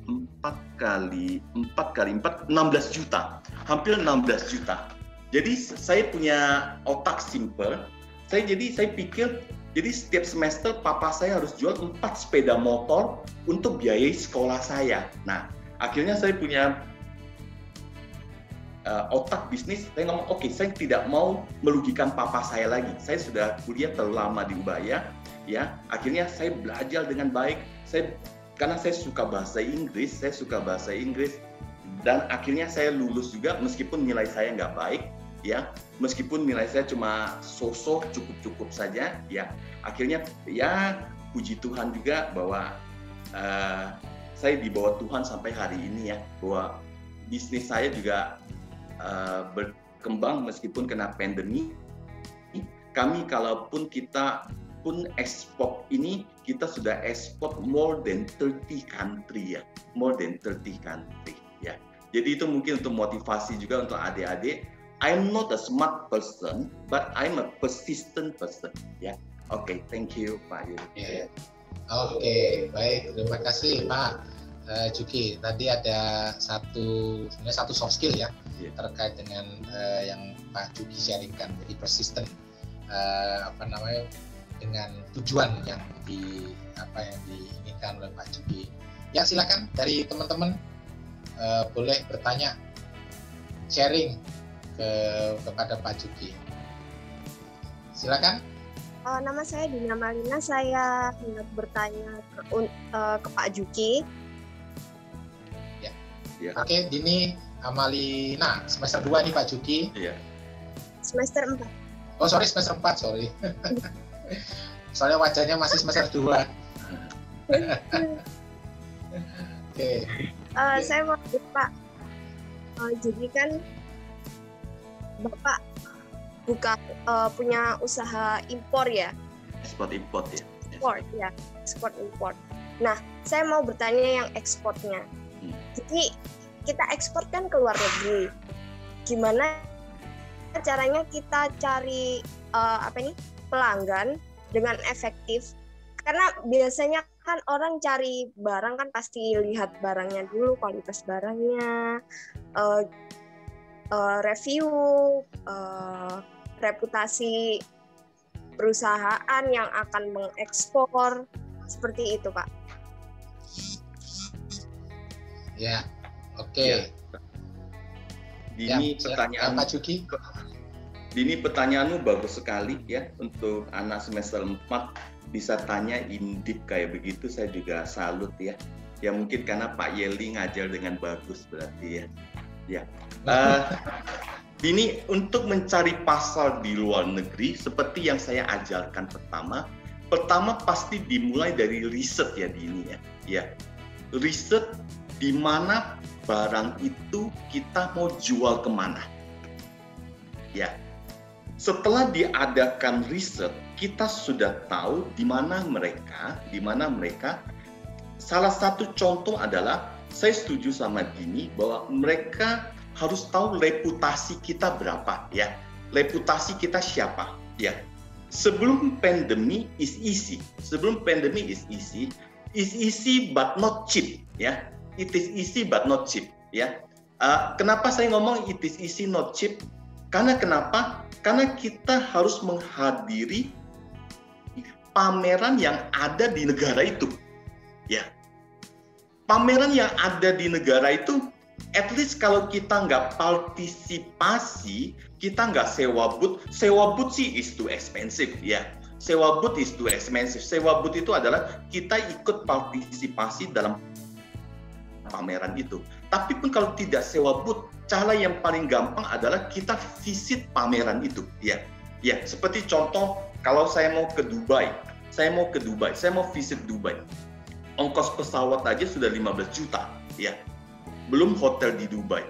Speaker 2: 4 kali 4, 16 juta. Hampir 16 juta. Jadi saya punya otak simple. Saya pikir, jadi setiap semester papa saya harus jual 4 sepeda motor untuk biayai sekolah saya. Nah, akhirnya saya punya otak bisnis. Saya ngomong, oke, saya tidak mau merugikan papa saya lagi. Saya sudah kuliah terlalu lama di Ubaya, ya. Akhirnya saya belajar dengan baik. Karena saya suka bahasa Inggris, dan akhirnya saya lulus juga meskipun nilai saya nggak baik, ya, meskipun nilai saya cuma so-so, cukup-cukup saja, ya. Akhirnya ya puji Tuhan juga bahwa saya dibawa Tuhan sampai hari ini ya, bahwa bisnis saya juga berkembang meskipun kena pandemi. Kami kalaupun kita pun ekspor ini, kita sudah ekspor more than 30 country ya, ya. Jadi itu mungkin untuk motivasi juga untuk adik-adik. I'm not a smart person, but I'm a persistent person. Ya, oke, thank you Pak Yuri.
Speaker 1: Yeah. Oke, baik, terima kasih Pak Juki. Tadi ada sebenarnya satu soft skill ya, terkait dengan yang Pak Juki sharingkan. Jadi persistent, dengan tujuan yang diinginkan oleh Pak Juki. Ya, silakan dari teman-teman boleh bertanya, sharing kepada Pak Juki. Silakan.
Speaker 3: Nama saya Dina Malina, saya hendak bertanya ke Pak Juki.
Speaker 1: Ya. Oke, Dini Amalina, semester 2 nih Pak Juki.
Speaker 2: Iya.
Speaker 3: Semester 4.
Speaker 1: Oh, sorry, semester 4, sorry. Soalnya wajahnya masih semester 2. Oke.
Speaker 3: Saya mau Pak, jadi kan Bapak punya usaha impor ya?
Speaker 2: Ekspor import ya.
Speaker 3: Ekspor ya, ekspor impor. Nah, saya mau bertanya yang ekspornya. Jadi kita ekspor kan ke luar negeri. Gimana caranya kita cari pelanggan dengan efektif? Karena biasanya kan orang cari barang kan pasti lihat barangnya dulu, kualitas barangnya, review, reputasi perusahaan yang akan mengekspor, seperti itu, Pak.
Speaker 1: Ya, oke.
Speaker 2: Dini,
Speaker 1: Pak Juki.
Speaker 2: Dini, pertanyaanmu bagus sekali ya. Untuk anak semester 4 bisa tanya indip kayak begitu, saya juga salut ya. Ya mungkin karena Pak Yeli ngajar dengan bagus berarti ya. Ya. Dini, untuk mencari pasar di luar negeri seperti yang saya ajarkan pertama pasti dimulai dari riset ya Dini ya. Ya. Riset di mana barang itu kita mau jual kemana. Ya. Setelah diadakan riset, kita sudah tahu di mana mereka. Salah satu contoh adalah saya setuju sama Dini bahwa mereka harus tahu reputasi kita berapa ya. Reputasi kita siapa ya. Sebelum pandemi is easy. Is easy but not cheap ya. It is easy but not cheap ya. Kenapa saya ngomong it is easy not cheap? Karena kenapa? Karena kita harus menghadiri pameran yang ada di negara itu. Ya. Pameran yang ada di negara itu, at least kalau kita nggak partisipasi, kita nggak sewa booth sih is too expensive ya. Sewa booth is too expensive. Sewa booth itu adalah kita ikut partisipasi dalam pameran itu. Tapi pun kalau tidak sewa booth, cara yang paling gampang adalah kita visit pameran itu ya. Ya, seperti contoh kalau saya mau ke Dubai, saya mau visit Dubai. Ongkos pesawat aja sudah 15 juta ya. Belum hotel di Dubai.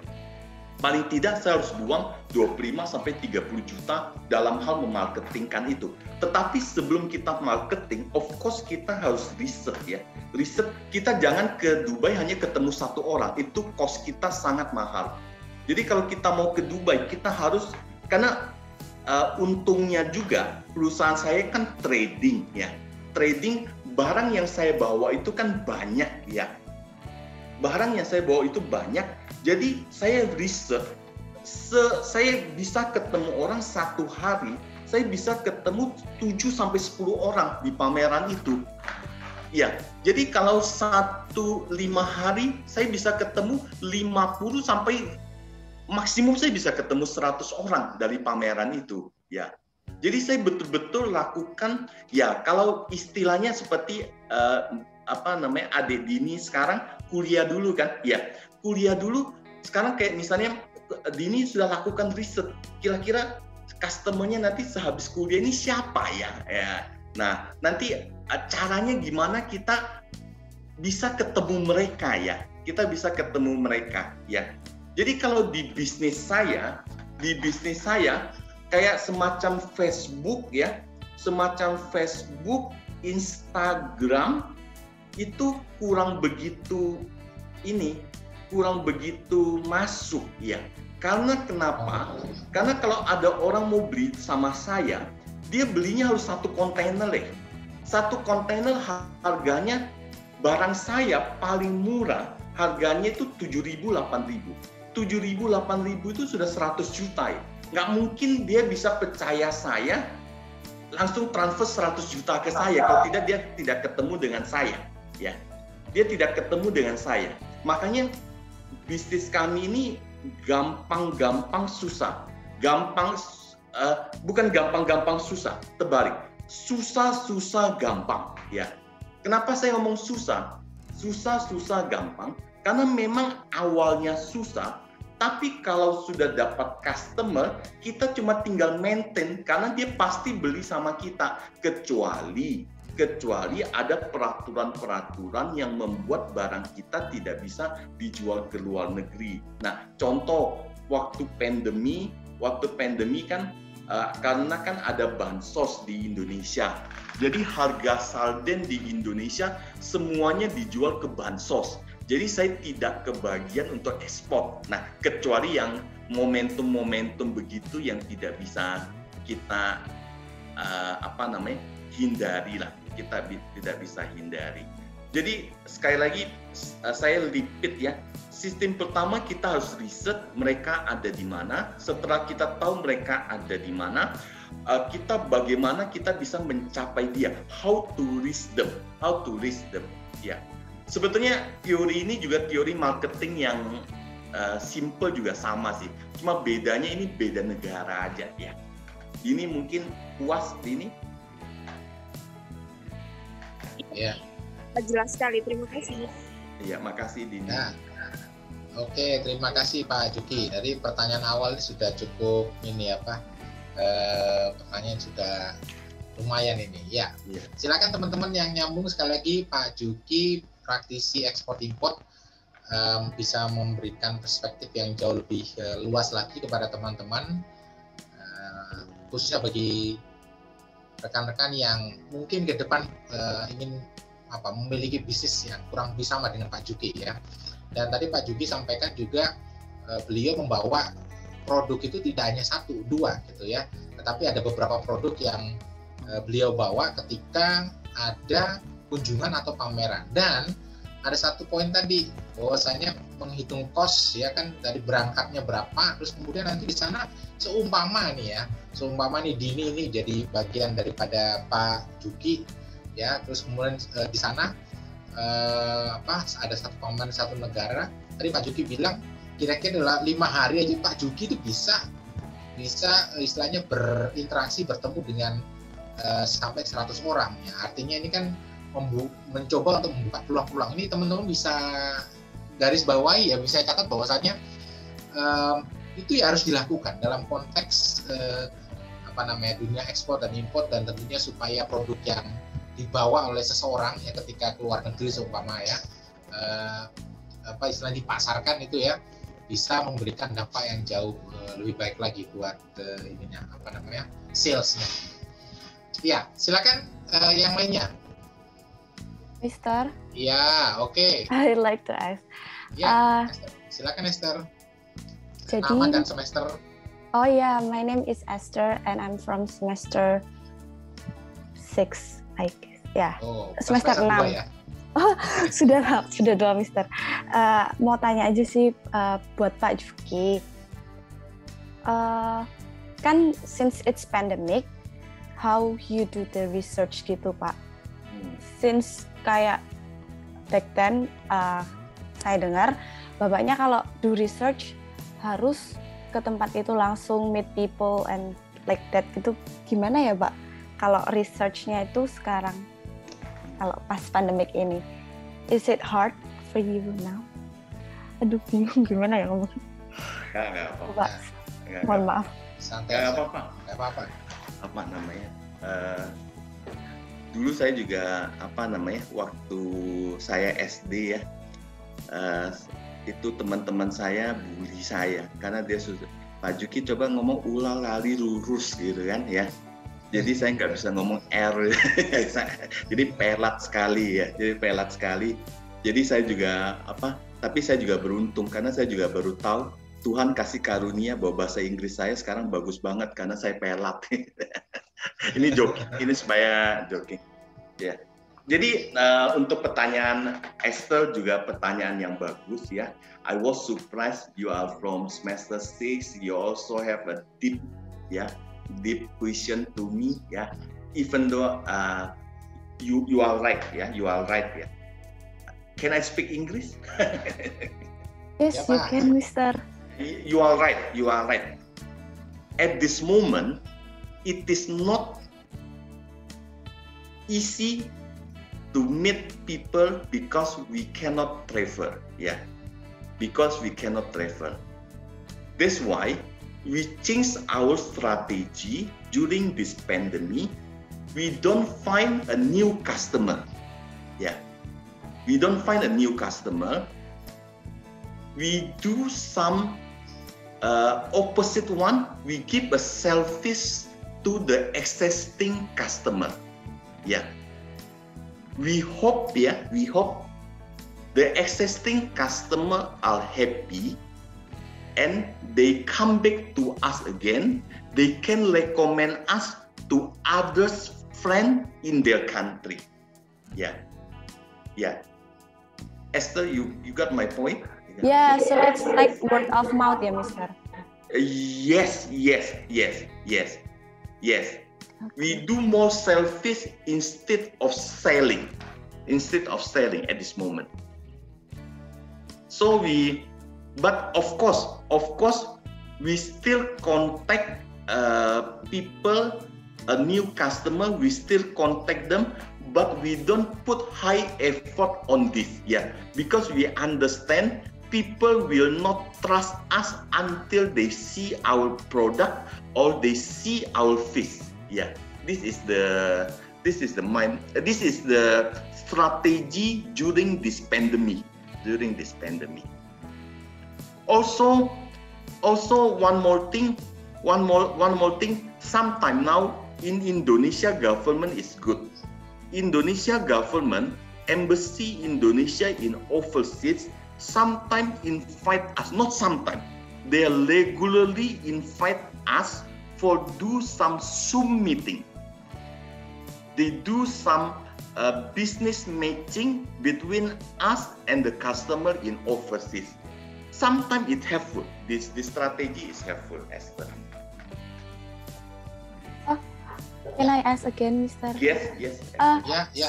Speaker 2: Paling tidak saya harus buang 25-30 juta dalam hal memarketingkan itu. Tetapi sebelum kita marketing, of course kita harus riset ya. Riset, kita jangan ke Dubai hanya ketemu satu orang, itu cost kita sangat mahal. Jadi kalau kita mau ke Dubai, kita harus, karena untungnya juga perusahaan saya kan trading ya. Trading, barang yang saya bawa itu kan banyak ya. Barang yang saya bawa itu banyak, jadi saya riset, saya bisa ketemu orang satu hari, saya bisa ketemu 7-10 orang di pameran itu. Ya, jadi kalau 5 hari, saya bisa ketemu 50 sampai maksimum saya bisa ketemu 100 orang dari pameran itu. Ya, jadi saya betul-betul lakukan, ya kalau istilahnya seperti adik Dini sekarang kuliah dulu kan, ya kuliah dulu. Sekarang kayak misalnya Dini sudah lakukan riset, kira-kira customer-nya nanti sehabis kuliah ini siapa ya? Ya. Nah, nanti caranya gimana kita bisa ketemu mereka ya? Kita bisa ketemu mereka ya. Jadi kalau di bisnis saya kayak semacam Facebook ya, semacam Facebook, Instagram itu kurang begitu masuk ya. Karena kenapa? Karena kalau ada orang mau beli sama saya, dia belinya harus 1 kontainer ya. 1 kontainer harganya, barang saya paling murah harganya itu 7.000, 8.000. 7.000, 8.000 itu sudah 100 juta ya. Nggak mungkin dia bisa percaya saya langsung transfer 100 juta ke saya, kalau tidak dia tidak ketemu dengan saya ya. Dia tidak ketemu dengan saya. Makanya bisnis kami ini gampang-gampang susah. Bukan gampang-gampang susah, terbalik. Susah-susah gampang ya. Kenapa saya ngomong susah? Susah-susah gampang karena memang awalnya susah, Tapi kalau sudah dapat customer, kita cuma tinggal maintain karena dia pasti beli sama kita. Kecuali ada peraturan-peraturan yang membuat barang kita tidak bisa dijual ke luar negeri. Nah, contoh waktu pandemi kan karena kan ada bansos di Indonesia. Jadi harga sarden di Indonesia semuanya dijual ke bansos. Jadi saya tidak kebagian untuk ekspor. Nah, kecuali yang momentum-momentum begitu yang tidak bisa kita hindari lah. Kita tidak bisa hindari. Jadi sekali lagi saya repeat ya. Sistem pertama kita harus riset mereka ada di mana. Setelah kita tahu mereka ada di mana, bagaimana kita bisa mencapai dia. How to reach them. Ya. Sebetulnya teori ini juga teori marketing yang simple juga sama sih. Cuma bedanya ini beda negara aja ya. Ini mungkin puas ini.
Speaker 1: Ya.
Speaker 3: Jelas sekali, terima kasih.
Speaker 2: Iya, makasih Dini.
Speaker 1: Nah, oke, terima kasih Pak Juki. Dari pertanyaan awal sudah cukup pertanyaan sudah lumayan ini. Ya. Silakan teman-teman yang nyambung sekali lagi Pak Juki, praktisi ekspor import, bisa memberikan perspektif yang jauh lebih luas lagi kepada teman-teman, khususnya bagi rekan-rekan yang mungkin ke depan ingin memiliki bisnis yang kurang lebih sama dengan Pak Juki ya. Dan tadi Pak Juki sampaikan juga beliau membawa produk itu tidak hanya 1, 2 gitu ya, tetapi ada beberapa produk yang beliau bawa ketika ada kunjungan atau pameran. Dan ada satu poin tadi bahwasanya menghitung cost ya kan, dari berangkatnya berapa, terus kemudian nanti di sana seumpama nih Dini ini jadi bagian daripada Pak Juki ya, terus kemudian di sana ada satu pameran di satu negara. Tadi Pak Juki bilang kira-kira 5 hari aja Pak Juki itu bisa istilahnya berinteraksi, bertemu dengan sampai 100 orang ya. Artinya ini kan mencoba untuk membuka peluang-peluang. Ini teman-teman bisa garis bawahi ya, bisa catat bahwasanya itu ya harus dilakukan dalam konteks dunia ekspor dan impor, dan tentunya supaya produk yang dibawa oleh seseorang ya ketika keluar negeri seumpama ya istilahnya dipasarkan itu ya bisa memberikan dampak yang jauh lebih baik lagi buat salesnya. Ya, silakan yang lainnya.
Speaker 4: Mister?
Speaker 1: Ya, oke.
Speaker 4: I'd like to ask.
Speaker 1: Ya, silakan Esther.
Speaker 4: Jadi,
Speaker 1: nama dan semester.
Speaker 4: Oh ya, my name is Esther and I'm from semester 6, I guess. Ya, semester 6.
Speaker 1: Ya?
Speaker 4: Oh, sudah 2 Mister. Mau tanya aja sih buat Pak Juki. Kan since it's pandemic, how you do the research gitu Pak? Since kayak back then saya dengar bapaknya kalau do research harus ke tempat itu langsung meet people and like that gitu. Gimana ya Pak kalau researchnya itu sekarang kalau pas pandemic ini? Is it hard for you now? Aduh bingung gimana ya ngomong.
Speaker 2: Nggak apa-apa.
Speaker 4: Mohon maaf.
Speaker 1: Santai.
Speaker 2: Nggak apa-apa.
Speaker 1: Apa namanya?
Speaker 2: Dulu saya juga waktu saya SD ya, itu teman-teman saya bully saya karena dia sudah Pak Juki coba ngomong ulang lari lurus gitu kan ya. Jadi saya nggak bisa ngomong R, jadi pelat sekali. Jadi saya juga tapi saya juga beruntung karena saya juga baru tahu Tuhan kasih karunia bahwa bahasa Inggris saya sekarang bagus banget karena saya pelat. Ini joking, ini supaya joking. Ya. Jadi untuk pertanyaan Esther juga pertanyaan yang bagus ya. I was surprised you are from semester 6. You also have a deep question to me ya. Even though you are right ya, Can I speak English?
Speaker 4: Yes, you can, Mister.
Speaker 2: You are right. At this moment, it is not easy to meet people because we cannot travel, That's why we change our strategy during this pandemic. We don't find a new customer. Yeah, we don't find a new customer. We do some opposite one. We give a service to the existing customer. Yeah, we hope the existing customer are happy and they come back to us again. They can recommend us to others friend in their country. Yeah. Esther, you got my point?
Speaker 4: Yeah, so it's like word of mouth, ya, Mister.
Speaker 2: Yes. Okay. We do more service instead of selling at this moment. So but of course, we still contact people, a new customer. We still contact them, but we don't put high effort on this, because we understand people will not trust us until they see our product or they see our face. This is the strategy during this pandemic. Also one more thing. Sometime now in Indonesia government is good. Indonesia government, embassy Indonesia in overseas sometimes invite us, not sometimes, they regularly invite us for do some Zoom meeting. They do some business matching between us and the customer in overseas. Sometimes it's helpful. This strategy is helpful, Esther.
Speaker 4: Can I ask again, Mister?
Speaker 2: Yes.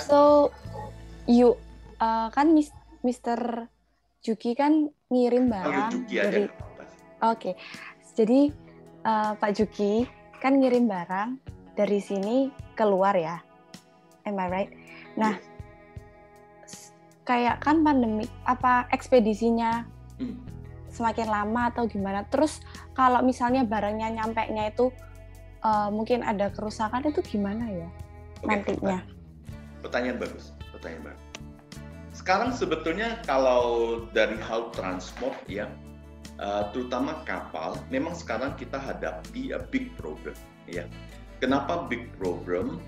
Speaker 4: So you kan Mister Juki kan ngirim barang dari. Oke. Jadi Pak Juki kan ngirim barang dari sini keluar ya. Am I right? Nah, kayak kan pandemi, apa ekspedisinya semakin lama atau gimana? Terus kalau misalnya barangnya nyampenya itu mungkin ada kerusakan, itu gimana ya nantinya?
Speaker 2: Pertanyaan bagus. Sekarang sebetulnya kalau dari hal transport ya, terutama kapal, memang sekarang kita hadapi a big problem ya. Kenapa big problem?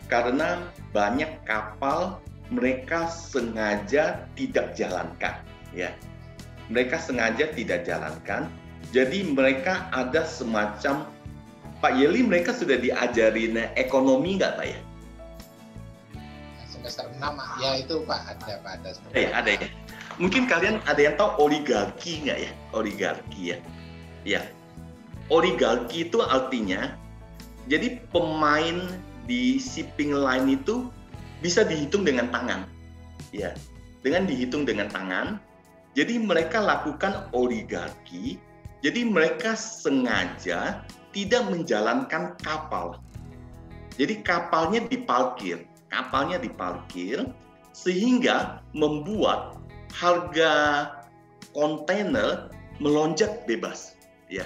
Speaker 2: Karena banyak kapal mereka sengaja tidak jalankan ya. Mereka sengaja tidak jalankan. Jadi mereka ada semacam, Pak Yeli, mereka sudah diajarin ekonomi nggak Pak ya?
Speaker 1: Semester 6 ya itu Pak, ada
Speaker 2: ada ya. Mungkin kalian ada yang tahu oligarki nggak ya? Oligarki ya. Ya. Oligarki itu artinya jadi pemain di shipping line itu bisa dihitung dengan tangan. Ya. Dengan dihitung dengan tangan. Jadi mereka lakukan oligarki. Jadi mereka sengaja tidak menjalankan kapal. Jadi kapalnya diparkir sehingga membuat harga kontainer melonjak bebas, ya,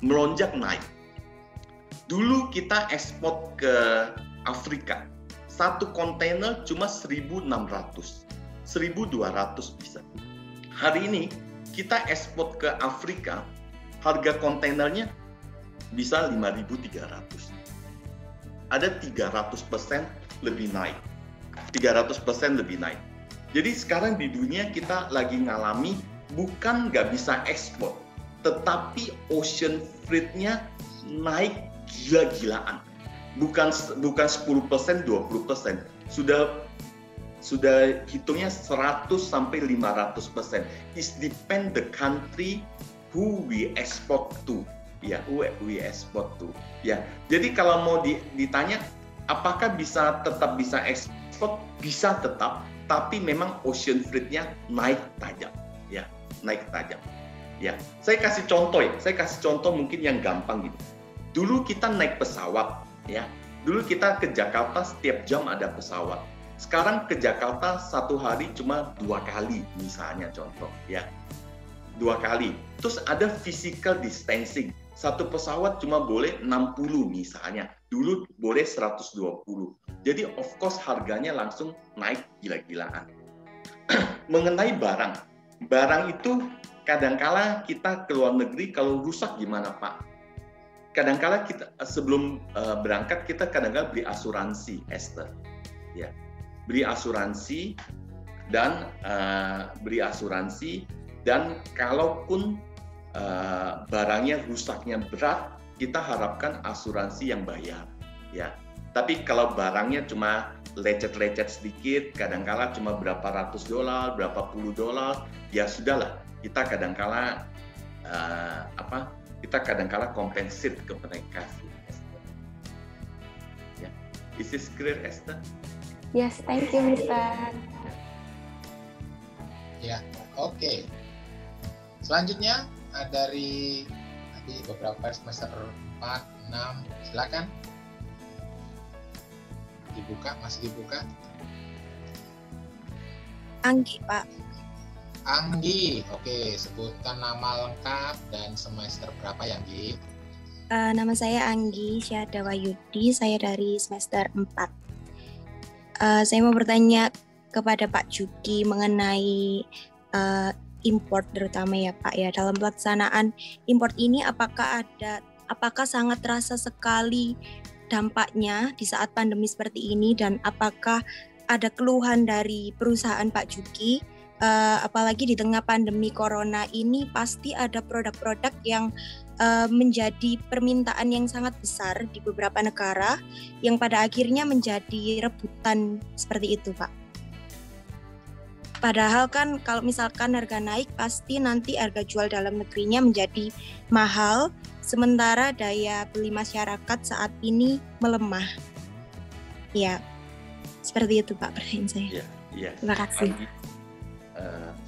Speaker 2: melonjak naik. Dulu kita ekspor ke Afrika, satu kontainer cuma 1.600, 1.200 bisa. Hari ini kita ekspor ke Afrika, harga kontainernya bisa 5.300. Ada 300% lebih naik. 300% lebih naik. Jadi sekarang di dunia kita lagi ngalami bukan nggak bisa ekspor, tetapi ocean freight-nya naik gila-gilaan. Bukan 10%, 20%. Sudah hitungnya 100 sampai 500%. It depend the country who we export to. Ya, who we export to. Ya. Jadi kalau mau ditanya apakah tetap bisa ekspor? Bisa tetap, tapi memang ocean freight-nya naik tajam, ya, naik tajam. Ya, saya kasih contoh mungkin yang gampang gitu. Dulu kita naik pesawat, ya. Dulu kita ke Jakarta setiap jam ada pesawat. Sekarang ke Jakarta satu hari cuma 2 kali, misalnya contoh, ya. 2 kali. Terus ada physical distancing. Satu pesawat cuma boleh 60 misalnya. Dulu boleh 120. Jadi of course harganya langsung naik gila-gilaan. Mengenai barang. Barang itu kadangkala kita ke luar negeri kalau rusak gimana Pak? Kadangkala kita sebelum berangkat kita kadangkala beli asuransi, Esther. Ya. Beli asuransi dan kalaupun barangnya rusaknya berat, kita harapkan asuransi yang bayar, ya. Tapi kalau barangnya cuma lecet-lecet sedikit, kadangkala cuma berapa ratus dolar, berapa puluh dolar, ya sudahlah. Kita kadangkala kita kadangkala compensate ke mereka, Esther. Ya. Is this clear, Esther?
Speaker 4: Yes, thank you, Mister.
Speaker 1: Ya, oke. Selanjutnya dari beberapa semester 4, 6, silakan. Masih dibuka.
Speaker 5: Anggi, Pak.
Speaker 1: Anggi, oke. Sebutkan nama lengkap dan semester berapa ya, Anggi?
Speaker 5: Nama saya Anggi Syadawayudi, saya dari semester 4. Saya mau bertanya kepada Pak Juki mengenai import terutama ya Pak ya. Dalam pelaksanaan import ini apakah sangat terasa sekali dampaknya di saat pandemi seperti ini, dan apakah ada keluhan dari perusahaan Pak Juki? Apalagi di tengah pandemi corona ini pasti ada produk-produk yang menjadi permintaan yang sangat besar di beberapa negara yang pada akhirnya menjadi rebutan seperti itu Pak. Padahal kan kalau misalkan harga naik pasti nanti harga jual dalam negerinya menjadi mahal, sementara daya beli masyarakat saat ini melemah. Ya, seperti itu Pak pertanyaan saya.
Speaker 2: Ya.
Speaker 5: Terima kasih.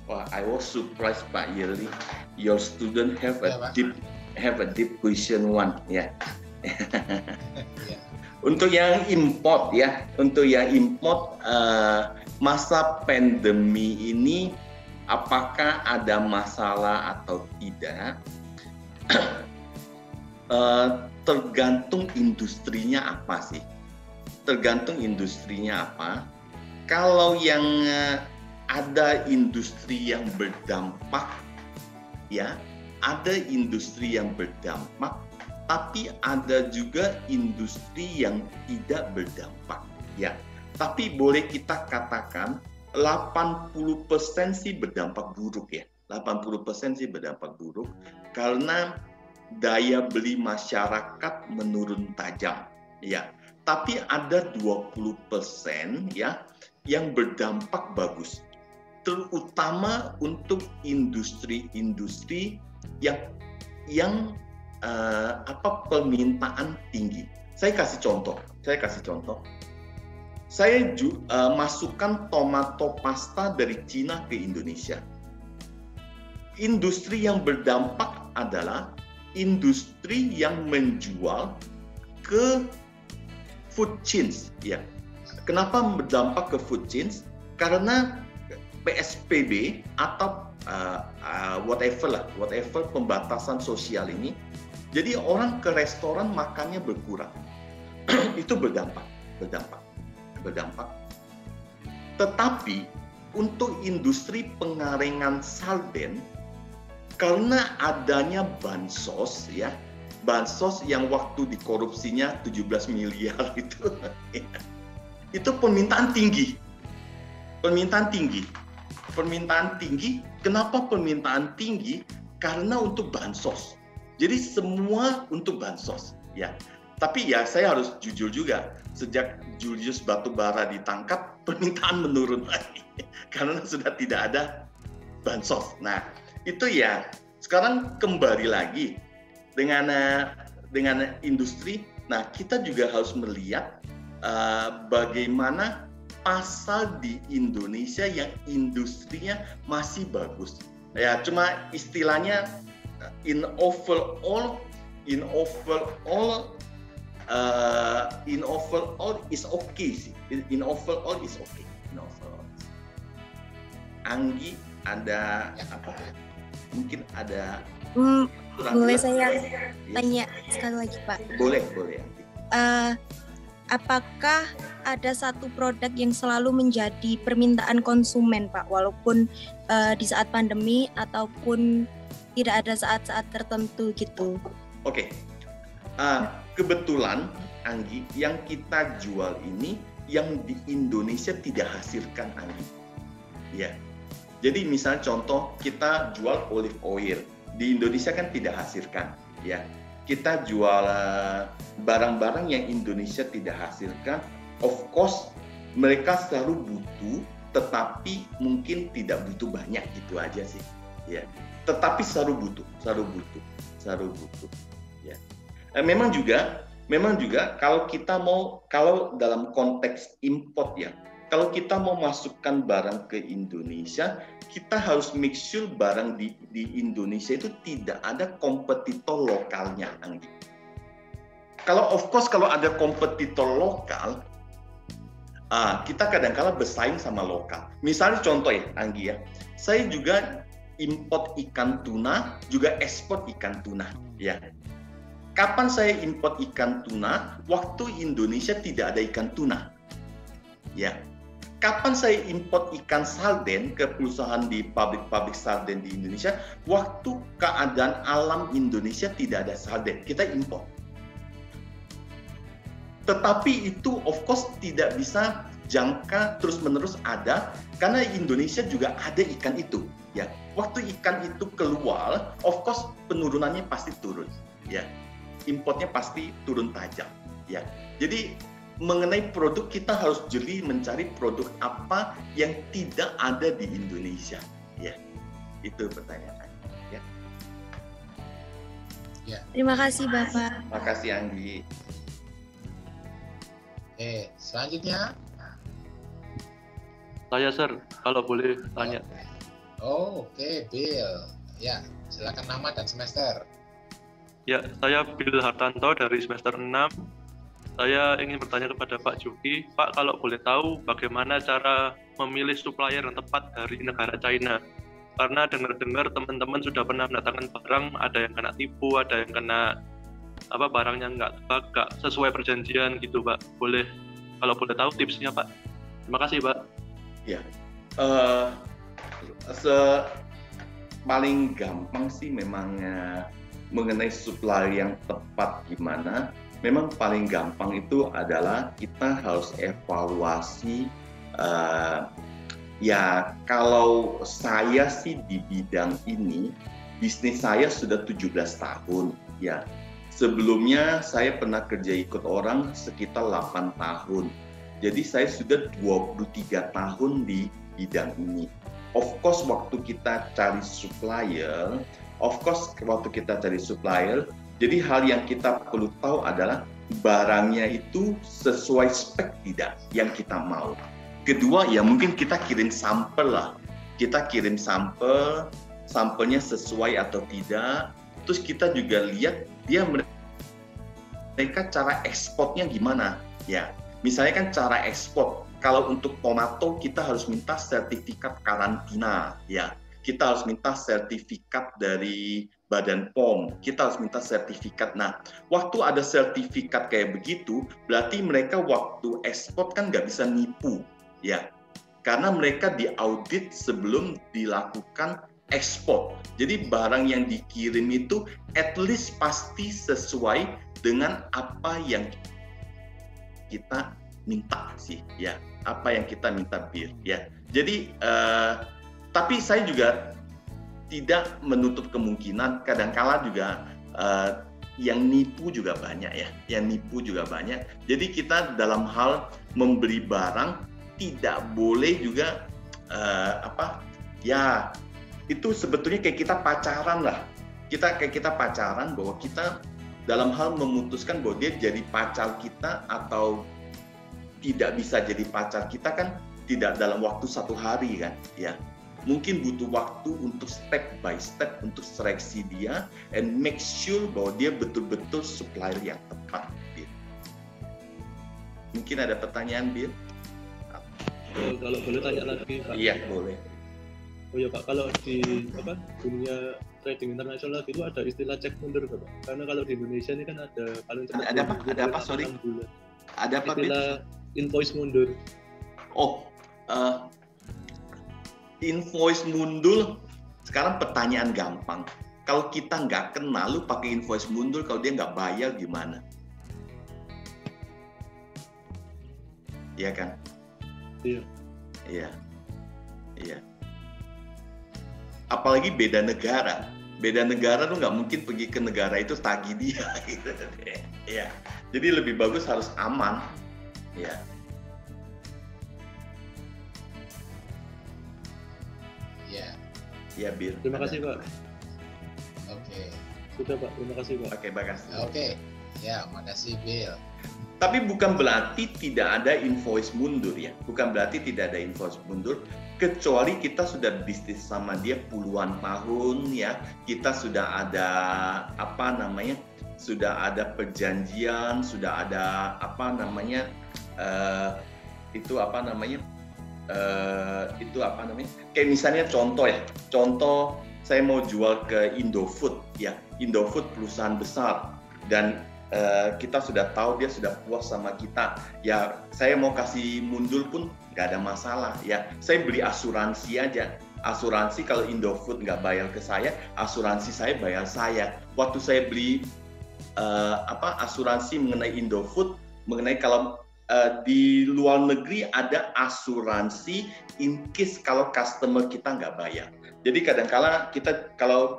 Speaker 2: I was surprised Pak Yerli, your student have a deep question one ya. Untuk yang import ya, masa pandemi ini apakah ada masalah atau tidak? Tergantung industrinya apa sih? Tergantung industrinya apa. Kalau yang ada industri yang berdampak, ya, ada industri yang berdampak, tapi ada juga industri yang tidak berdampak, ya. Tapi boleh kita katakan 80% sih berdampak buruk ya. 80% sih berdampak buruk karena daya beli masyarakat menurun tajam, ya. Tapi ada 20% ya yang berdampak bagus. Terutama untuk industri-industri yang permintaan tinggi. Saya kasih contoh. Saya masukkan tomato pasta dari Cina ke Indonesia. Industri yang berdampak adalah industri yang menjual ke food chains. Ya. Kenapa berdampak ke food chains? Karena PSBB atau whatever pembatasan sosial ini, jadi orang ke restoran makannya berkurang. Itu berdampak. Tetapi untuk industri pengarengan sarden, karena adanya bansos ya, bansos yang waktu dikorupsinya 17 miliar itu permintaan tinggi. Kenapa permintaan tinggi? Karena untuk bansos. Jadi semua untuk bansos ya. Tapi ya saya harus jujur juga, sejak Julius Batubara ditangkap, permintaan menurun lagi karena sudah tidak ada bansos. Nah, itu ya sekarang kembali lagi dengan industri. Nah, kita juga harus melihat bagaimana pasar di Indonesia yang industrinya masih bagus. Ya, cuma istilahnya in overall is okay sih. In overall is okay. Anggi ada apa? Mungkin ada
Speaker 5: boleh saya tanya sekali lagi, Pak?
Speaker 2: Boleh.
Speaker 5: Apakah ada satu produk yang selalu menjadi permintaan konsumen, Pak, walaupun di saat pandemi ataupun tidak ada saat-saat tertentu gitu?
Speaker 2: Oke. Kebetulan Anggi, yang kita jual ini yang di Indonesia tidak hasilkan, Anggi. Ya. Jadi misalnya contoh kita jual olive oil, di Indonesia kan tidak hasilkan, ya. Kita jual barang-barang yang Indonesia tidak hasilkan, of course mereka selalu butuh, tetapi mungkin tidak butuh banyak, gitu aja sih, ya. Tetapi selalu butuh. Ya. Memang juga kalau dalam konteks import ya, kalau kita mau masukkan barang ke Indonesia, kita harus make sure barang di Indonesia itu tidak ada kompetitor lokalnya, Anggi. Kalau of course kalau ada kompetitor lokal, kita kadang-kala bersaing sama lokal. Misalnya contoh ya, Anggi ya, saya juga import ikan tuna, juga ekspor ikan tuna, ya. Kapan saya import ikan tuna? Waktu Indonesia tidak ada ikan tuna, ya. Kapan saya import ikan sarden ke perusahaan di pabrik sarden di Indonesia? Waktu keadaan alam Indonesia tidak ada sarden, kita import. Tetapi itu of course tidak bisa jangka terus-menerus ada, karena Indonesia juga ada ikan itu. Ya, waktu ikan itu keluar, of course penurunannya pasti turun. Ya, importnya pasti turun tajam. Ya, jadi mengenai produk kita harus jeli mencari produk apa yang tidak ada di Indonesia, ya. Itu pertanyaan, ya.
Speaker 5: Ya. Terima kasih Bapak.
Speaker 2: Terima kasih Anggi.
Speaker 1: Selanjutnya
Speaker 6: saya Sir, kalau boleh tanya.
Speaker 1: Oke, Bill. Ya, silakan nama dan semester.
Speaker 6: Ya, saya Bill Hartanto dari semester 6. Saya ingin bertanya kepada Pak Juki, Pak, kalau boleh tahu bagaimana cara memilih supplier yang tepat dari negara China? Karena dengar-dengar teman-teman sudah pernah mendatangkan barang, ada yang kena tipu, ada yang kena barangnya nggak sesuai perjanjian gitu, Pak. Kalau boleh tahu tipsnya, Pak. Terima kasih, Pak.
Speaker 2: Ya, paling gampang sih memang mengenai supplier yang tepat gimana. Memang paling gampang itu adalah kita harus evaluasi. Ya, kalau saya sih di bidang ini, bisnis saya sudah 17 tahun. Ya, sebelumnya saya pernah kerja ikut orang sekitar 8 tahun. Jadi saya sudah 23 tahun di bidang ini. Of course, waktu kita cari supplier, jadi hal yang kita perlu tahu adalah barangnya itu sesuai spek tidak yang kita mau. Kedua, ya mungkin kita kirim sampel lah. Kita kirim sampelnya sesuai atau tidak. Terus kita juga lihat mereka cara ekspornya gimana. Ya, misalnya kan cara ekspor. Kalau untuk tomato kita harus minta sertifikat karantina, ya. Kita harus minta sertifikat dari Badan POM, kita harus minta sertifikat. Nah, waktu ada sertifikat kayak begitu, berarti mereka waktu ekspor kan nggak bisa nipu, ya. Karena mereka diaudit sebelum dilakukan ekspor. Jadi barang yang dikirim itu at least pasti sesuai dengan apa yang kita minta sih, ya. Apa yang kita minta ya. Jadi tapi saya juga tidak menutup kemungkinan kadangkala juga yang nipu juga banyak ya. Jadi kita dalam hal membeli barang tidak boleh juga ya itu sebetulnya kayak kita pacaran lah. Kita pacaran bahwa kita dalam hal memutuskan bahwa dia jadi pacar kita atau tidak bisa jadi pacar kita kan tidak dalam waktu 1 hari kan, ya. Mungkin butuh waktu untuk step by step untuk seleksi dia and make sure bahwa dia betul-betul supplier yang tepat. Bill. Mungkin ada pertanyaan, Bill?
Speaker 6: Kalau boleh tanya lagi, Pak.
Speaker 2: Iya, boleh.
Speaker 6: Oh ya Pak, kalau di dunia trading internasional itu ada istilah cek mundur Pak. Karena kalau di Indonesia ini kan ada paling cepat
Speaker 2: ada apa sorry? Ada apa?
Speaker 6: Istilah invoice mundur.
Speaker 2: Oh, invoice mundur. Sekarang pertanyaan gampang. Kalau kita nggak kenal, lu pakai invoice mundur, kalau dia nggak bayar gimana? Iya kan?
Speaker 6: Iya.
Speaker 2: Iya. Iya. Apalagi beda negara. Beda negara tuh nggak mungkin pergi ke negara itu tagih dia. Gitu. Ya. Jadi lebih bagus harus aman. Ya.
Speaker 1: Ya.
Speaker 2: Ya, Bill.
Speaker 6: Terima kasih Pak.
Speaker 1: Oke.
Speaker 6: Sudah Pak, terima kasih Pak.
Speaker 2: Oke, makasih.
Speaker 1: Oke. Ya, makasih Bill.
Speaker 2: Tapi bukan berarti tidak ada invoice mundur ya. Bukan berarti tidak ada invoice mundur. Kecuali kita sudah bisnis sama dia puluhan tahun ya. Kita sudah ada sudah ada perjanjian, sudah ada kayak misalnya contoh saya mau jual ke Indofood ya. Indofood perusahaan besar dan kita sudah tahu dia sudah puas sama kita ya, saya mau kasih mundur pun nggak ada masalah ya. Saya beli asuransi aja, asuransi kalau Indofood nggak bayar ke saya, asuransi saya bayar saya. Waktu saya beli asuransi mengenai Indofood, mengenai kalau di luar negeri ada asuransi in case kalau customer kita nggak bayar. Jadi kadang-kala kita kalau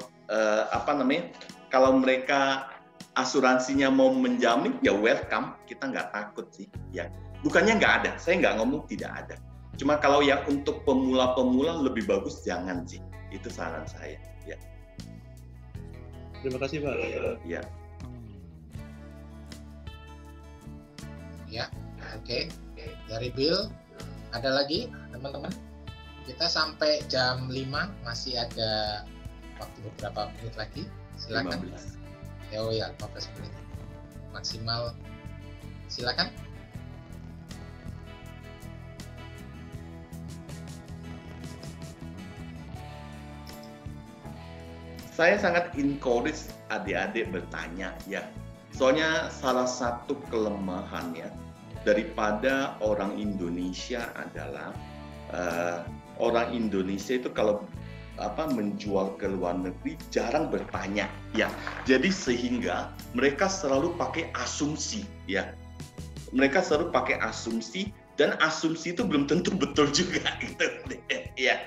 Speaker 2: mereka asuransinya mau menjamin ya welcome, kita nggak takut sih ya. Bukannya nggak ada, saya nggak ngomong tidak ada. Cuma kalau yang untuk pemula-pemula lebih bagus jangan sih, itu saran saya ya.
Speaker 6: Terima kasih Pak.
Speaker 2: Ya.
Speaker 1: Ya, oke. Dari Bill, ada lagi teman-teman? Kita sampai jam 5, masih ada waktu beberapa menit lagi. Silakan.
Speaker 2: 15.
Speaker 1: Oh ya, 15 menit maksimal. Silakan.
Speaker 2: Saya sangat encourage adik-adik bertanya ya. Soalnya salah satu kelemahannya daripada orang Indonesia adalah orang Indonesia itu kalau menjual ke luar negeri jarang bertanya ya. Jadi sehingga mereka selalu pakai asumsi ya. Mereka selalu pakai asumsi dan asumsi itu belum tentu betul juga gitu. Ya.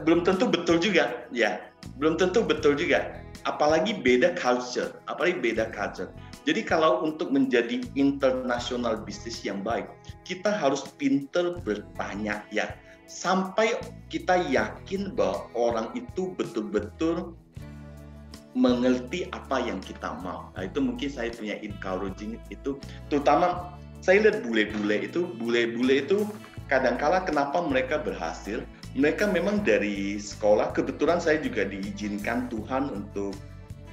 Speaker 2: Belum tentu betul juga ya. Belum tentu betul juga. Apalagi beda culture. Jadi kalau untuk menjadi international business yang baik, kita harus pintar bertanya ya. Sampai kita yakin bahwa orang itu betul-betul mengerti apa yang kita mau. Nah, itu mungkin saya punya encouraging itu. Terutama saya lihat bule-bule itu kadang-kala kenapa mereka berhasil. Mereka memang dari sekolah, kebetulan saya juga diizinkan Tuhan untuk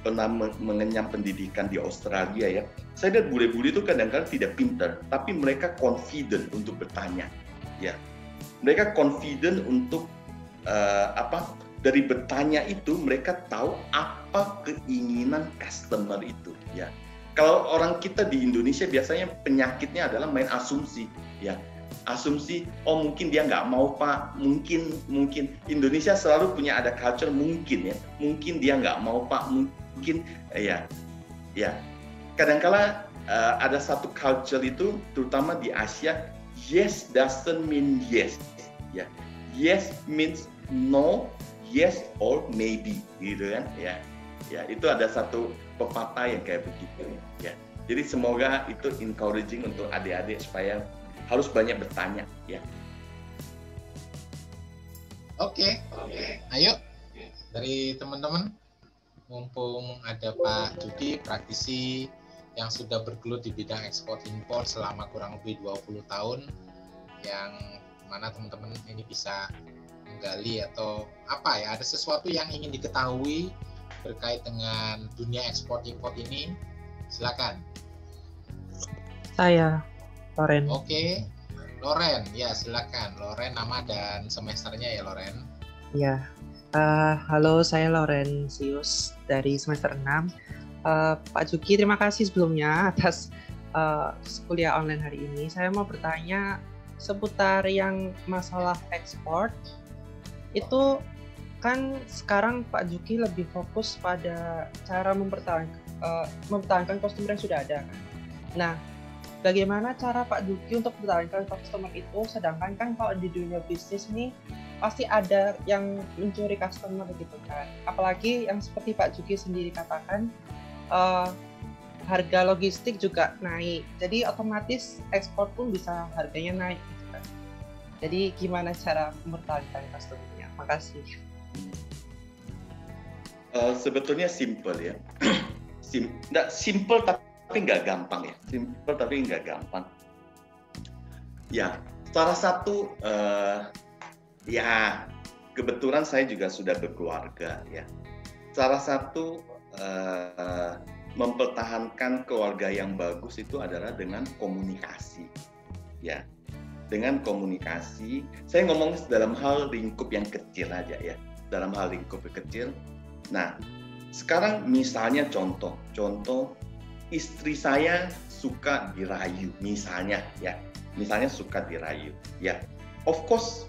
Speaker 2: pernah mengenyam pendidikan di Australia ya. Saya lihat bule-bule itu kadang-kadang tidak pintar, tapi mereka confident untuk bertanya ya. Mereka confident untuk dari bertanya itu mereka tahu apa keinginan customer itu ya. Kalau orang kita di Indonesia biasanya penyakitnya adalah main asumsi ya. Asumsi, oh mungkin dia nggak mau Pak, mungkin Indonesia selalu punya ada culture mungkin ya, mungkin dia nggak mau Pak, mungkin ya. Kadang-kala ada satu culture itu terutama di Asia, yes doesn't mean yes. Ya, yes means no, yes or maybe, gitu kan? Ya, itu ada satu pepatah yang kayak begitu. Ya, jadi semoga itu encouraging untuk adik-adik supaya harus banyak bertanya. Ya.
Speaker 1: Oke. Ayo dari teman-teman, mumpung ada Pak Judi, praktisi yang sudah bergelut di bidang ekspor impor selama kurang lebih 20 tahun, yang mana teman-teman ini bisa menggali atau ada sesuatu yang ingin diketahui terkait dengan dunia ekspor impor ini, silakan.
Speaker 7: Saya Loren.
Speaker 1: Oke, Loren, ya silakan. Loren, nama dan semesternya ya Loren.
Speaker 7: Ya, halo, saya Laurentius dari semester 6. Pak Juki, terima kasih sebelumnya atas kuliah online hari ini. Saya mau bertanya seputar yang masalah ekspor. Itu kan sekarang Pak Juki lebih fokus pada cara mempertahankan customer yang sudah ada. Nah, bagaimana cara Pak Juki untuk mempertahankan customer itu? Sedangkan kan kalau di dunia bisnis nih pasti ada yang mencuri customer gitu kan. Apalagi yang seperti Pak Juki sendiri katakan, harga logistik juga naik. Jadi otomatis ekspor pun bisa harganya naik gitu kan. Jadi gimana cara mempertahankan customer-nya? Makasih.
Speaker 2: Sebetulnya simple ya. Simple tapi nggak gampang ya. Simple tapi nggak gampang. Ya, salah satu ya kebetulan saya juga sudah berkeluarga ya. Salah satu mempertahankan keluarga yang bagus itu adalah dengan komunikasi ya. Dengan komunikasi, saya ngomong dalam hal lingkup yang kecil aja ya. Dalam hal lingkup yang kecil. Nah, sekarang misalnya contoh istri saya suka dirayu misalnya ya. Misalnya suka dirayu ya. Of course,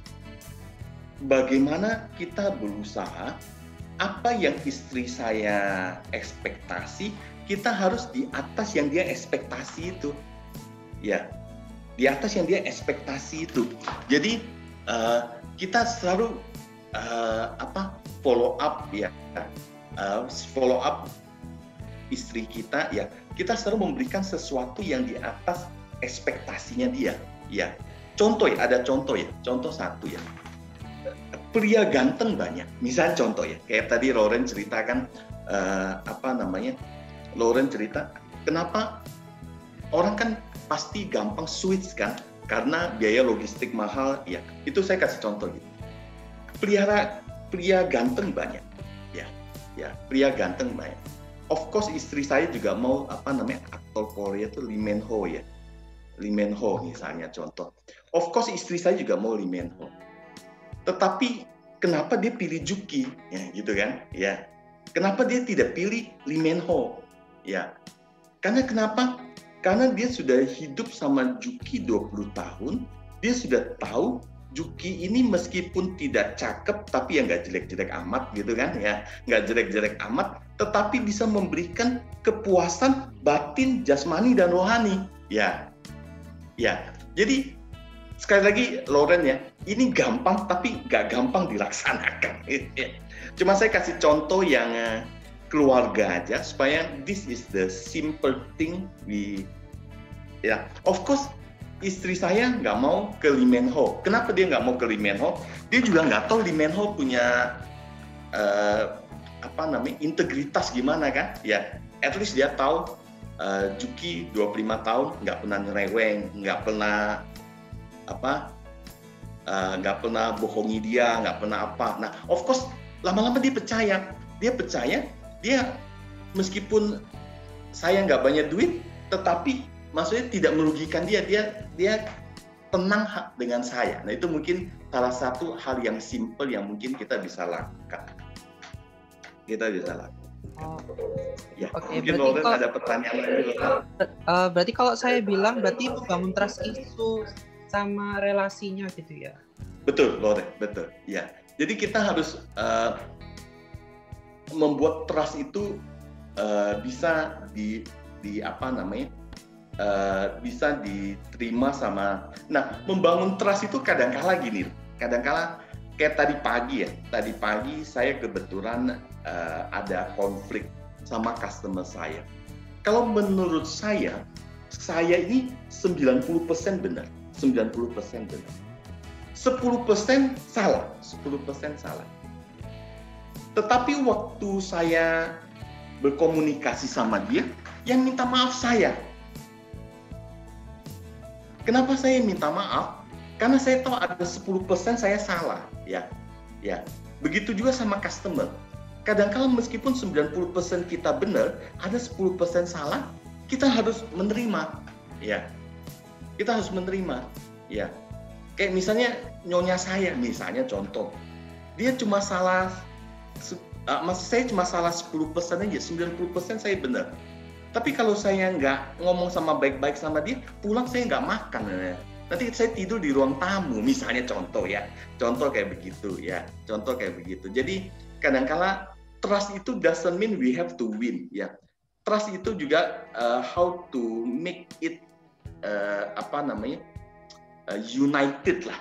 Speaker 2: bagaimana kita berusaha, apa yang istri saya ekspektasi, kita harus di atas yang dia ekspektasi itu. Ya, di atas yang dia ekspektasi itu. Jadi, kita selalu follow up ya. Follow up istri kita ya. Kita selalu memberikan sesuatu yang di atas ekspektasinya dia. Ya. Contoh ya, ada contoh ya. Contoh satu ya. Pria ganteng banyak. Misal contoh ya, kayak tadi Lauren ceritakan Lauren cerita, kenapa orang kan pasti gampang switch kan karena biaya logistik mahal ya. Itu saya kasih contoh gitu. Pria ganteng banyak. Ya, pria ganteng banyak. Of course istri saya juga mau aktor Korea itu Lee Min Ho ya. Lee Min Ho misalnya contoh. Of course istri saya juga mau Lee Min Ho. Tetapi kenapa dia pilih Juki ya gitu kan? Ya. Kenapa dia tidak pilih Lee Min Ho? Ya. Karena kenapa? Karena dia sudah hidup sama Juki 20 tahun, dia sudah tahu Juki ini meskipun tidak cakep tapi ya nggak jelek-jelek amat gitu kan ya, nggak jelek-jelek amat, tetapi bisa memberikan kepuasan batin, jasmani dan rohani. Ya. Jadi sekali lagi Lauren ya, ini gampang tapi nggak gampang dilaksanakan. Cuma saya kasih contoh yang keluarga aja supaya this is the simple thing ya. Of course istri saya nggak mau ke Lee Min Ho. Kenapa dia nggak mau ke Lee Min Ho? Dia juga nggak tahu Lee Min Ho punya integritas gimana kan? Ya, at least dia tahu Juki 25 tahun nggak pernah nyereweng, nggak pernah bohongi dia, nggak pernah apa. Nah, of course lama-lama dia percaya, dia meskipun saya nggak banyak duit, tetapi maksudnya tidak merugikan dia tenang dengan saya. Nah itu mungkin salah satu hal yang simple yang mungkin kita bisa lakukan.
Speaker 7: Oh.
Speaker 2: Ya,
Speaker 7: Oke,
Speaker 2: mungkin Lauren ada pertanyaan lagi.
Speaker 7: Berarti kalau saya bilang berarti membangun trust itu sama relasinya gitu ya?
Speaker 2: Betul, Lauren, betul. Ya, jadi kita harus membuat trust itu bisa bisa diterima sama. Nah, membangun trust itu kadang-kala gini, kayak tadi pagi saya kebetulan ada konflik sama customer saya. Kalau menurut saya ini 90% benar, 10% salah. Tetapi waktu saya berkomunikasi sama dia, yang minta maaf saya. Kenapa saya minta maaf? Karena saya tahu ada 10% saya salah, ya. Begitu juga sama customer. Kadang-kala meskipun 90% kita benar, ada 10% salah, kita harus menerima, ya. Kita harus menerima, ya. Kayak misalnya nyonya saya, misalnya contoh, dia cuma salah, maksud saya cuma salah 10% aja, 90% saya benar. Tapi kalau saya nggak ngomong sama baik-baik sama dia, pulang saya nggak makan. Nanti saya tidur di ruang tamu, misalnya contoh kayak begitu ya, contoh kayak begitu. Jadi kadang-kala trust itu doesn't mean we have to win ya. Trust itu juga how to make it united lah.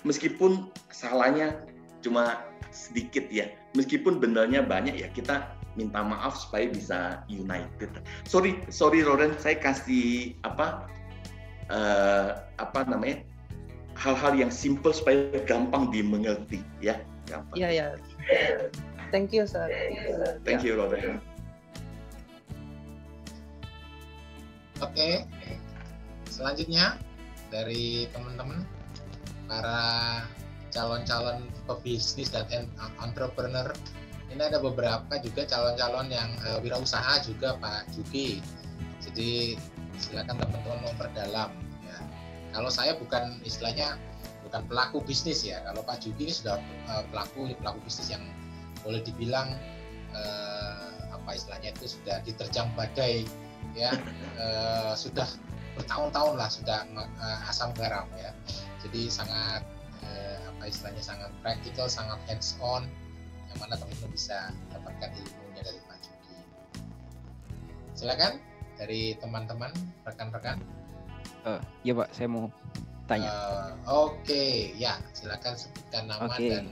Speaker 2: Meskipun salahnya cuma sedikit ya, meskipun benernya banyak ya, kita minta maaf supaya bisa united. Sorry Loren, saya kasih hal-hal yang simple supaya gampang dimengerti ya. Gampang.
Speaker 7: Iya. Thank you, sir.
Speaker 2: Thank you, Loren.
Speaker 1: Oke. Selanjutnya dari teman-teman para calon-calon pebisnis dan entrepreneur. Ini ada beberapa juga calon-calon yang wirausaha juga Pak Juki. Jadi silakan teman-teman memperdalam ya. Kalau saya bukan pelaku bisnis ya. Kalau Pak Juki ini sudah pelaku bisnis yang boleh dibilang istilahnya itu sudah diterjang badai ya. Sudah bertahun-tahun lah sudah asam garam ya. Jadi sangat istilahnya sangat praktikal, sangat hands on, yang mana teman-teman bisa dapatkan ilmunya dari Pak Juki. Silakan dari teman-teman, rekan-rekan.
Speaker 8: Ya Pak, saya mau tanya.
Speaker 1: Oke, ya silakan sebutkan nama dan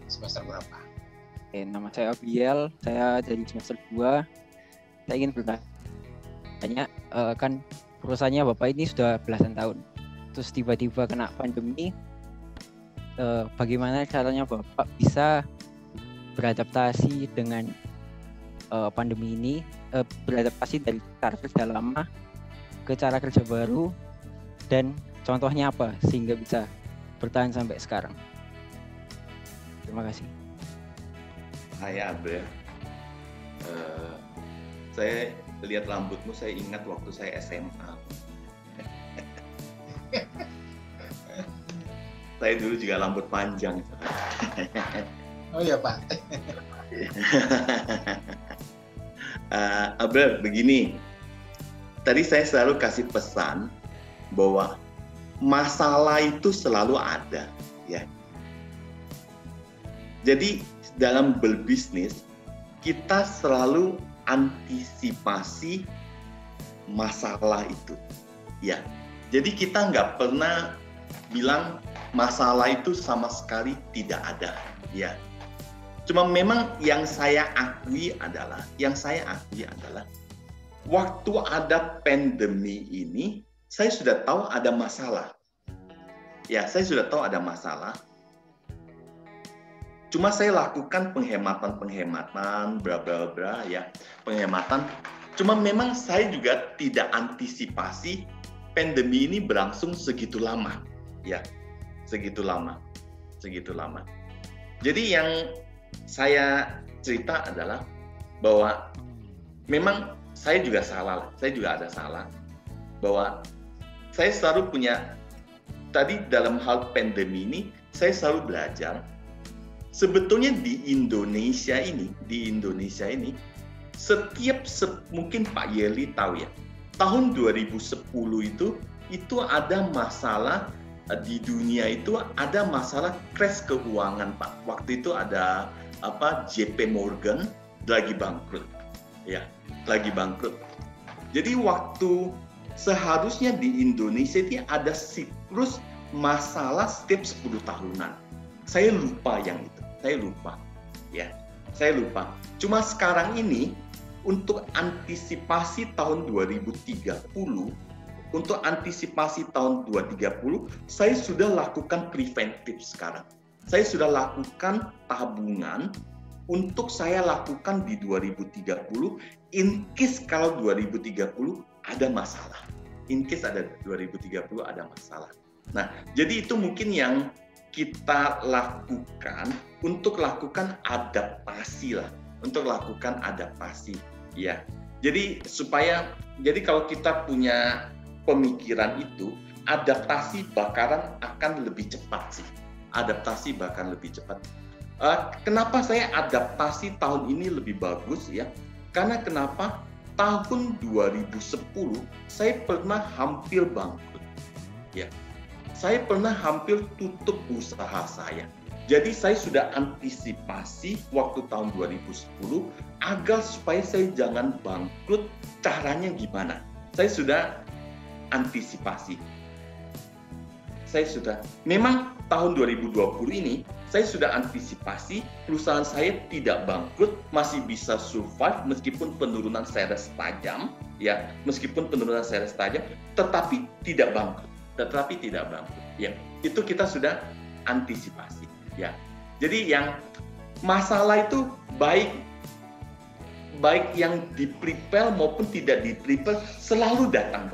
Speaker 1: semester berapa.
Speaker 8: Nama saya Abiel, saya dari semester 2. Saya ingin bertanya, kan perusahaannya Bapak ini sudah belasan tahun, terus tiba-tiba kena pandemi. Bagaimana caranya Bapak bisa beradaptasi dengan pandemi ini, beradaptasi dari cara kerja lama ke cara kerja baru, dan contohnya apa sehingga bisa bertahan sampai sekarang? Terima kasih.
Speaker 2: Hai Abel, saya lihat rambutmu, saya ingat waktu saya SMA. Saya dulu juga rambut panjang.
Speaker 1: Oh iya Pak.
Speaker 2: Abel, begini. Tadi saya selalu kasih pesan bahwa masalah itu selalu ada, ya. Jadi dalam berbisnis kita selalu antisipasi masalah itu, ya. Jadi kita nggak pernah bilang masalah itu sama sekali tidak ada, ya. Cuma memang yang saya akui adalah waktu ada pandemi ini, saya sudah tahu ada masalah. Ya, saya sudah tahu ada masalah. Cuma saya lakukan penghematan, bla bla bla ya, penghematan. Cuma memang saya juga tidak antisipasi pandemi ini berlangsung segitu lama, ya, segitu lama. Jadi yang saya cerita adalah bahwa memang saya juga ada salah, bahwa saya selalu punya, tadi dalam hal pandemi ini, saya selalu belajar. Sebetulnya di Indonesia ini, mungkin Pak Yeli tahu ya, tahun 2010 itu ada masalah di dunia, itu ada masalah crash keuangan Pak. Waktu itu ada JP Morgan lagi bangkrut, ya, lagi bangkrut. Jadi waktu seharusnya di Indonesia itu ada siklus masalah setiap 10 tahunan. Saya lupa yang itu. Saya lupa. Cuma sekarang ini untuk antisipasi tahun 2030, untuk antisipasi tahun 2030, saya sudah lakukan preventif sekarang. Saya sudah lakukan tabungan untuk saya lakukan di 2030 in case kalau 2030 ada masalah. In case ada 2030 ada masalah. Nah, jadi itu mungkin yang kita lakukan untuk lakukan adaptasi lah, ya. Jadi kalau kita punya pemikiran itu, adaptasi bakalan akan lebih cepat sih. Adaptasi bahkan lebih cepat. Kenapa saya adaptasi tahun ini lebih bagus ya? Karena kenapa? Tahun 2010 saya pernah hampir bangkrut. Ya. Saya pernah hampir tutup usaha saya. Jadi saya sudah antisipasi waktu tahun 2010 agar supaya saya jangan bangkrut, caranya gimana? Saya sudah antisipasi. Memang tahun 2020 ini saya sudah antisipasi perusahaan saya tidak bangkrut, masih bisa survive meskipun penurunan sales tajam, ya, tetapi tidak bangkrut. Ya, itu kita sudah antisipasi, ya. Jadi yang masalah itu baik yang di-prepare maupun tidak di-prepare selalu datang,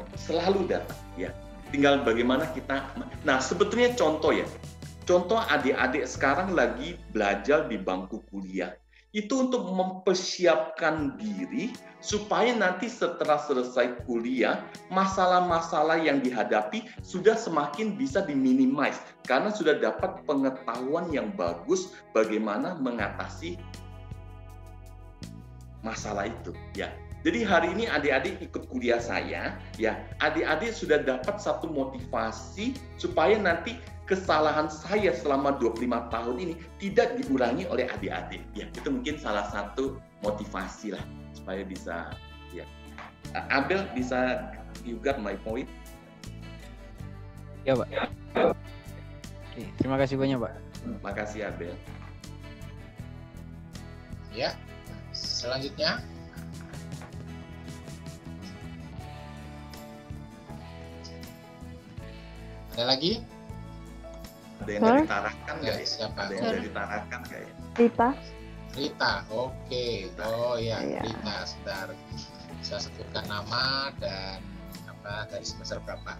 Speaker 2: ya. Tinggal bagaimana kita. Nah, sebetulnya contoh adik-adik sekarang lagi belajar di bangku kuliah. Itu untuk mempersiapkan diri supaya nanti setelah selesai kuliah, masalah-masalah yang dihadapi sudah semakin bisa diminimize karena sudah dapat pengetahuan yang bagus bagaimana mengatasi masalah itu, ya. Jadi hari ini adik-adik ikut kuliah saya, ya, adik-adik sudah dapat satu motivasi supaya nanti kesalahan saya selama 25 tahun ini tidak diulangi oleh adik-adik. Ya, itu mungkin salah satu motivasi lah supaya bisa, ya. Abel, bisa you got my point?
Speaker 8: Ya, Pak. Oke, terima kasih banyak, Pak.
Speaker 2: Terima kasih, Abel.
Speaker 1: Ya, selanjutnya. Ada lagi?
Speaker 2: Ada yang dari Tarakan nggak ya?
Speaker 1: Siapa?
Speaker 2: Ada yang dari Tarakan nggak ya?
Speaker 4: Rita,
Speaker 1: oke. Oh ya, Rita. Sebentar. Bisa sebutkan nama dan dari semester berapa?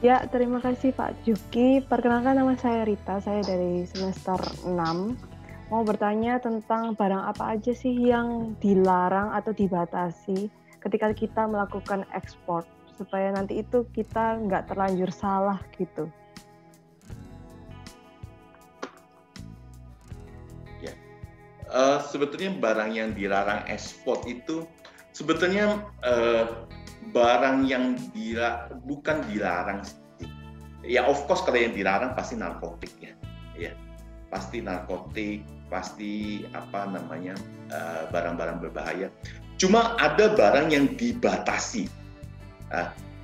Speaker 4: Ya, terima kasih Pak Juki. Perkenalkan, nama saya Rita, saya dari semester 6. Mau bertanya tentang barang apa aja sih yang dilarang atau dibatasi ketika kita melakukan ekspor, supaya nanti itu kita nggak terlanjur salah gitu.
Speaker 2: Ya, sebetulnya barang yang dilarang ekspor itu sebetulnya barang yang bukan dilarang sih. Ya, of course kalau yang dilarang pasti narkotik ya, ya pasti narkotik, pasti barang-barang berbahaya. Cuma ada barang yang dibatasi.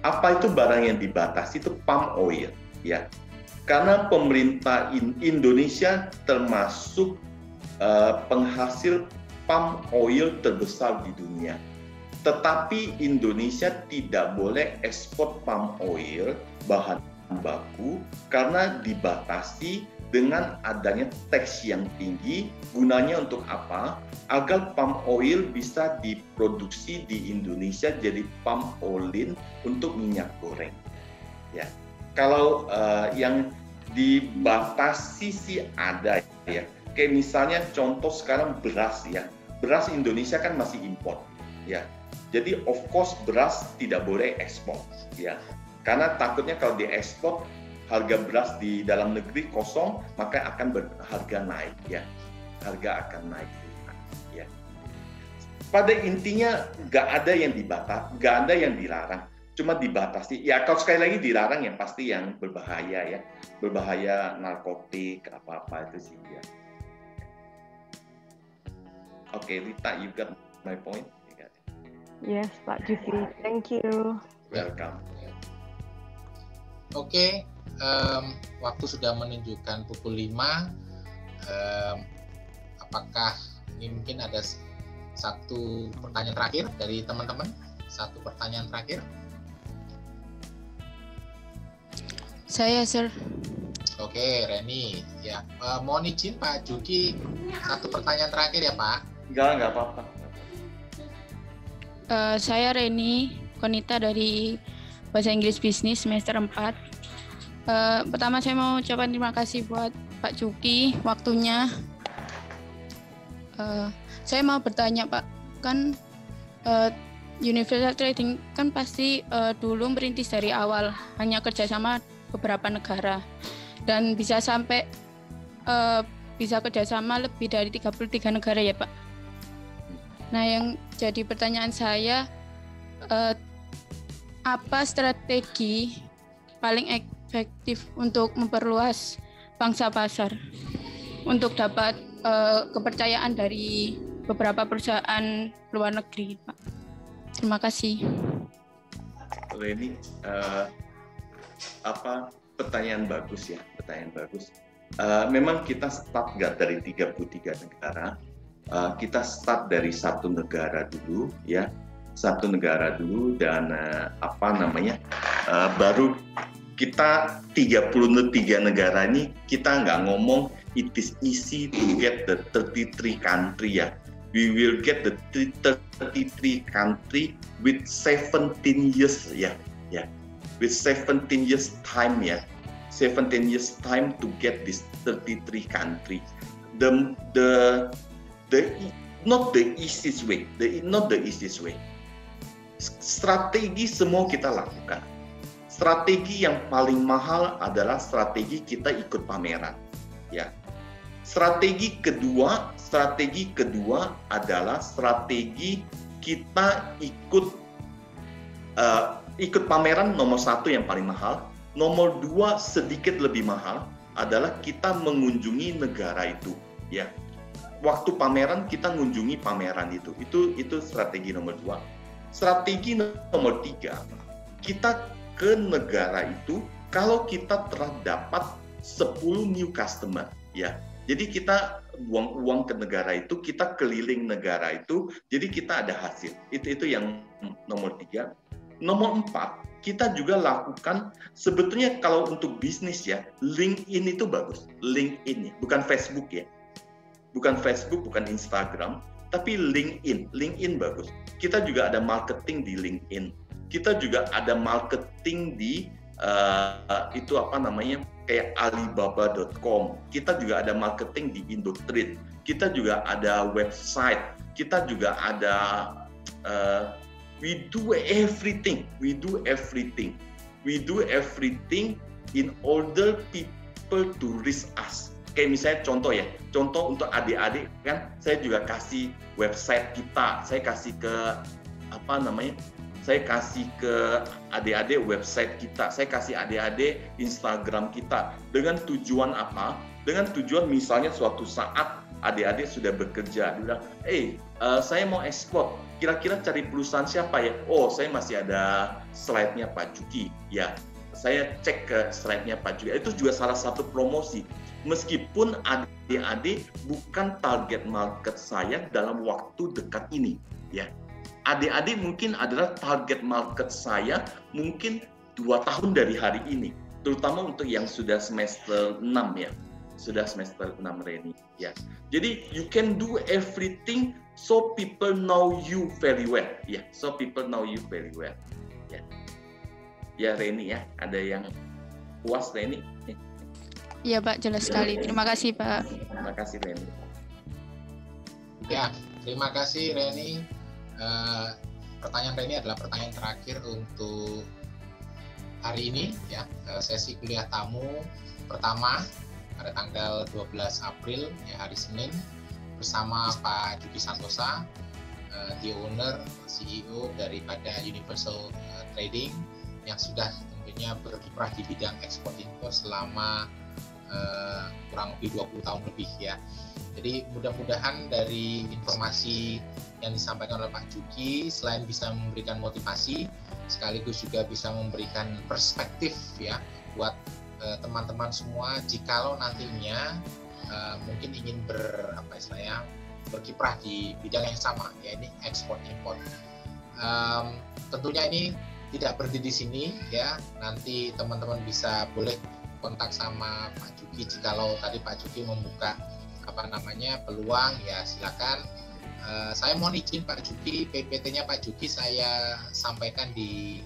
Speaker 2: Apa itu barang yang dibatasi? Itu palm oil, ya. Karena pemerintah Indonesia termasuk penghasil palm oil terbesar di dunia. Tetapi Indonesia tidak boleh ekspor palm oil bahan baku karena dibatasi dengan adanya tax yang tinggi. Gunanya untuk apa? Agar palm oil bisa diproduksi di Indonesia jadi palm oil untuk minyak goreng. Ya, kalau yang dibatasi sih ada ya. Kayak misalnya contoh sekarang beras ya. Beras Indonesia kan masih impor ya. Jadi of course beras tidak boleh ekspor ya. Karena takutnya kalau diekspor harga beras di dalam negeri kosong, maka akan harga naik ya. Harga akan naik ya. Pada intinya nggak ada yang nggak ada yang dilarang, cuma dibatasi. Ya kalau sekali lagi dilarang yang pasti yang berbahaya ya, berbahaya narkotik apa itu sih ya. Oke, Rita, you got my point?
Speaker 4: Yes, Pak Juki, thank you.
Speaker 2: Welcome.
Speaker 1: Oke, waktu sudah menunjukkan pukul 5. Apakah ini mungkin ada satu pertanyaan terakhir dari teman-teman? Satu pertanyaan terakhir.
Speaker 9: Saya, Sir.
Speaker 1: Oke, Reni. Ya, mohon izin Pak Juki, satu pertanyaan terakhir ya Pak.
Speaker 2: Enggak apa-apa.
Speaker 9: Saya Reni Konita dari Bahasa Inggris Bisnis semester 4. Pertama saya mau ucapkan terima kasih buat Pak Juki waktunya. Saya mau bertanya Pak, kan universal trading kan pasti dulu merintis dari awal hanya kerjasama beberapa negara dan bisa sampai bisa kerjasama lebih dari 33 negara ya Pak. Nah yang jadi pertanyaan saya, apa strategi paling efektif untuk memperluas pangsa pasar untuk dapat kepercayaan dari beberapa perusahaan luar negeri, Pak? Terima kasih.
Speaker 2: Reni, pertanyaan bagus ya, pertanyaan bagus. Memang kita start nggak dari 33 negara, kita start dari satu negara dulu ya, satu negara dulu dan baru kita 33 negara ini kita nggak ngomong it is easy to get the 33 country ya. We will get the 33 country with 17 years ya, with 17 years time ya, 17 years time to get this 33 country. Not the easiest way, not the easiest way. Strategi semua kita lakukan. Strategi yang paling mahal adalah strategi kita ikut pameran, ya. Strategi kedua adalah strategi kita ikut pameran. Nomor satu yang paling mahal. Nomor dua sedikit lebih mahal adalah kita mengunjungi negara itu, ya. Waktu pameran kita mengunjungi pameran itu strategi nomor dua. Strategi nomor tiga, kita ke negara itu kalau kita telah dapat 10 new customer, ya. Jadi kita buang uang ke negara itu, kita keliling negara itu, jadi kita ada hasil. Itu yang nomor 3. Nomor 4, kita juga lakukan, sebetulnya kalau untuk bisnis ya, LinkedIn itu bagus. LinkedIn, bukan Facebook ya. Bukan Facebook, bukan Instagram, tapi LinkedIn. LinkedIn bagus. Kita juga ada marketing di LinkedIn. Kita juga ada marketing di kayak Alibaba.com. Kita juga ada marketing di Indotrade. Kita juga ada website. Kita juga ada we do everything in order people to reach us. Kayak misalnya contoh untuk adik-adik kan, saya juga kasih website kita, saya kasih ke adik-adik website kita, saya kasih adik-adik Instagram kita. Dengan tujuan apa? Dengan tujuan misalnya suatu saat adik-adik sudah bekerja, dia bilang, saya mau ekspor, kira-kira cari perusahaan siapa ya? Oh, saya masih ada slide-nya Pak Juki, ya. Saya cek ke slide-nya Pak Juki. Itu juga salah satu promosi. Meskipun adik-adik bukan target market saya dalam waktu dekat ini, ya. Adik-adik mungkin adalah target market saya mungkin 2 tahun dari hari ini, terutama untuk yang sudah semester 6 ya, sudah semester 6 Reni ya. Jadi you can do everything so people know you very well ya, so people know you very well ya. Ya Reni ya, ada yang puas Reni?
Speaker 9: Iya Pak, jelas sekali. Terima kasih Pak.
Speaker 2: Terima kasih Reni.
Speaker 1: Ya, terima kasih Reni. Pertanyaan Reni adalah pertanyaan terakhir untuk hari ini ya, sesi kuliah tamu pertama pada tanggal 12 April ya, hari Senin, bersama Pak Juki Santosa, the owner, CEO daripada Universal Trading yang sudah tentunya berkiprah di bidang ekspor impor selama kurang lebih 20 tahun lebih ya. Jadi mudah-mudahan dari informasi yang disampaikan oleh Pak Juki selain bisa memberikan motivasi, sekaligus juga bisa memberikan perspektif ya buat teman-teman semua jikalau nantinya mungkin ingin berkiprah di bidang yang sama, ya ini ekspor impor. Tentunya ini tidak berhenti di sini ya, nanti teman-teman boleh kontak sama Pak Juki jikalau tadi Pak Juki membuka peluang ya, silakan. Saya mohon izin Pak Juki, PPT-nya Pak Juki saya sampaikan di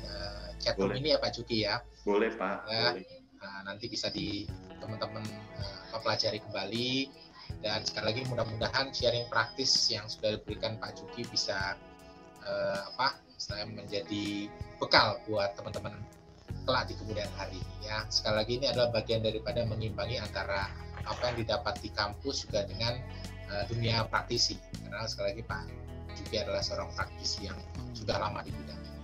Speaker 1: chat room ini ya Pak Juki ya.
Speaker 2: Boleh Pak.
Speaker 1: Ya.
Speaker 2: Boleh.
Speaker 1: Nanti bisa teman-teman pelajari kembali, dan sekali lagi mudah-mudahan sharing praktis yang sudah diberikan Pak Juki bisa menjadi bekal buat teman-teman kelak di kemudian hari ya. Sekali lagi ini adalah bagian daripada mengimbangi antara apa yang didapat di kampus juga dengan dunia praktisi, karena sekali lagi Pak Juki adalah seorang praktisi yang sudah lama di bidang ini.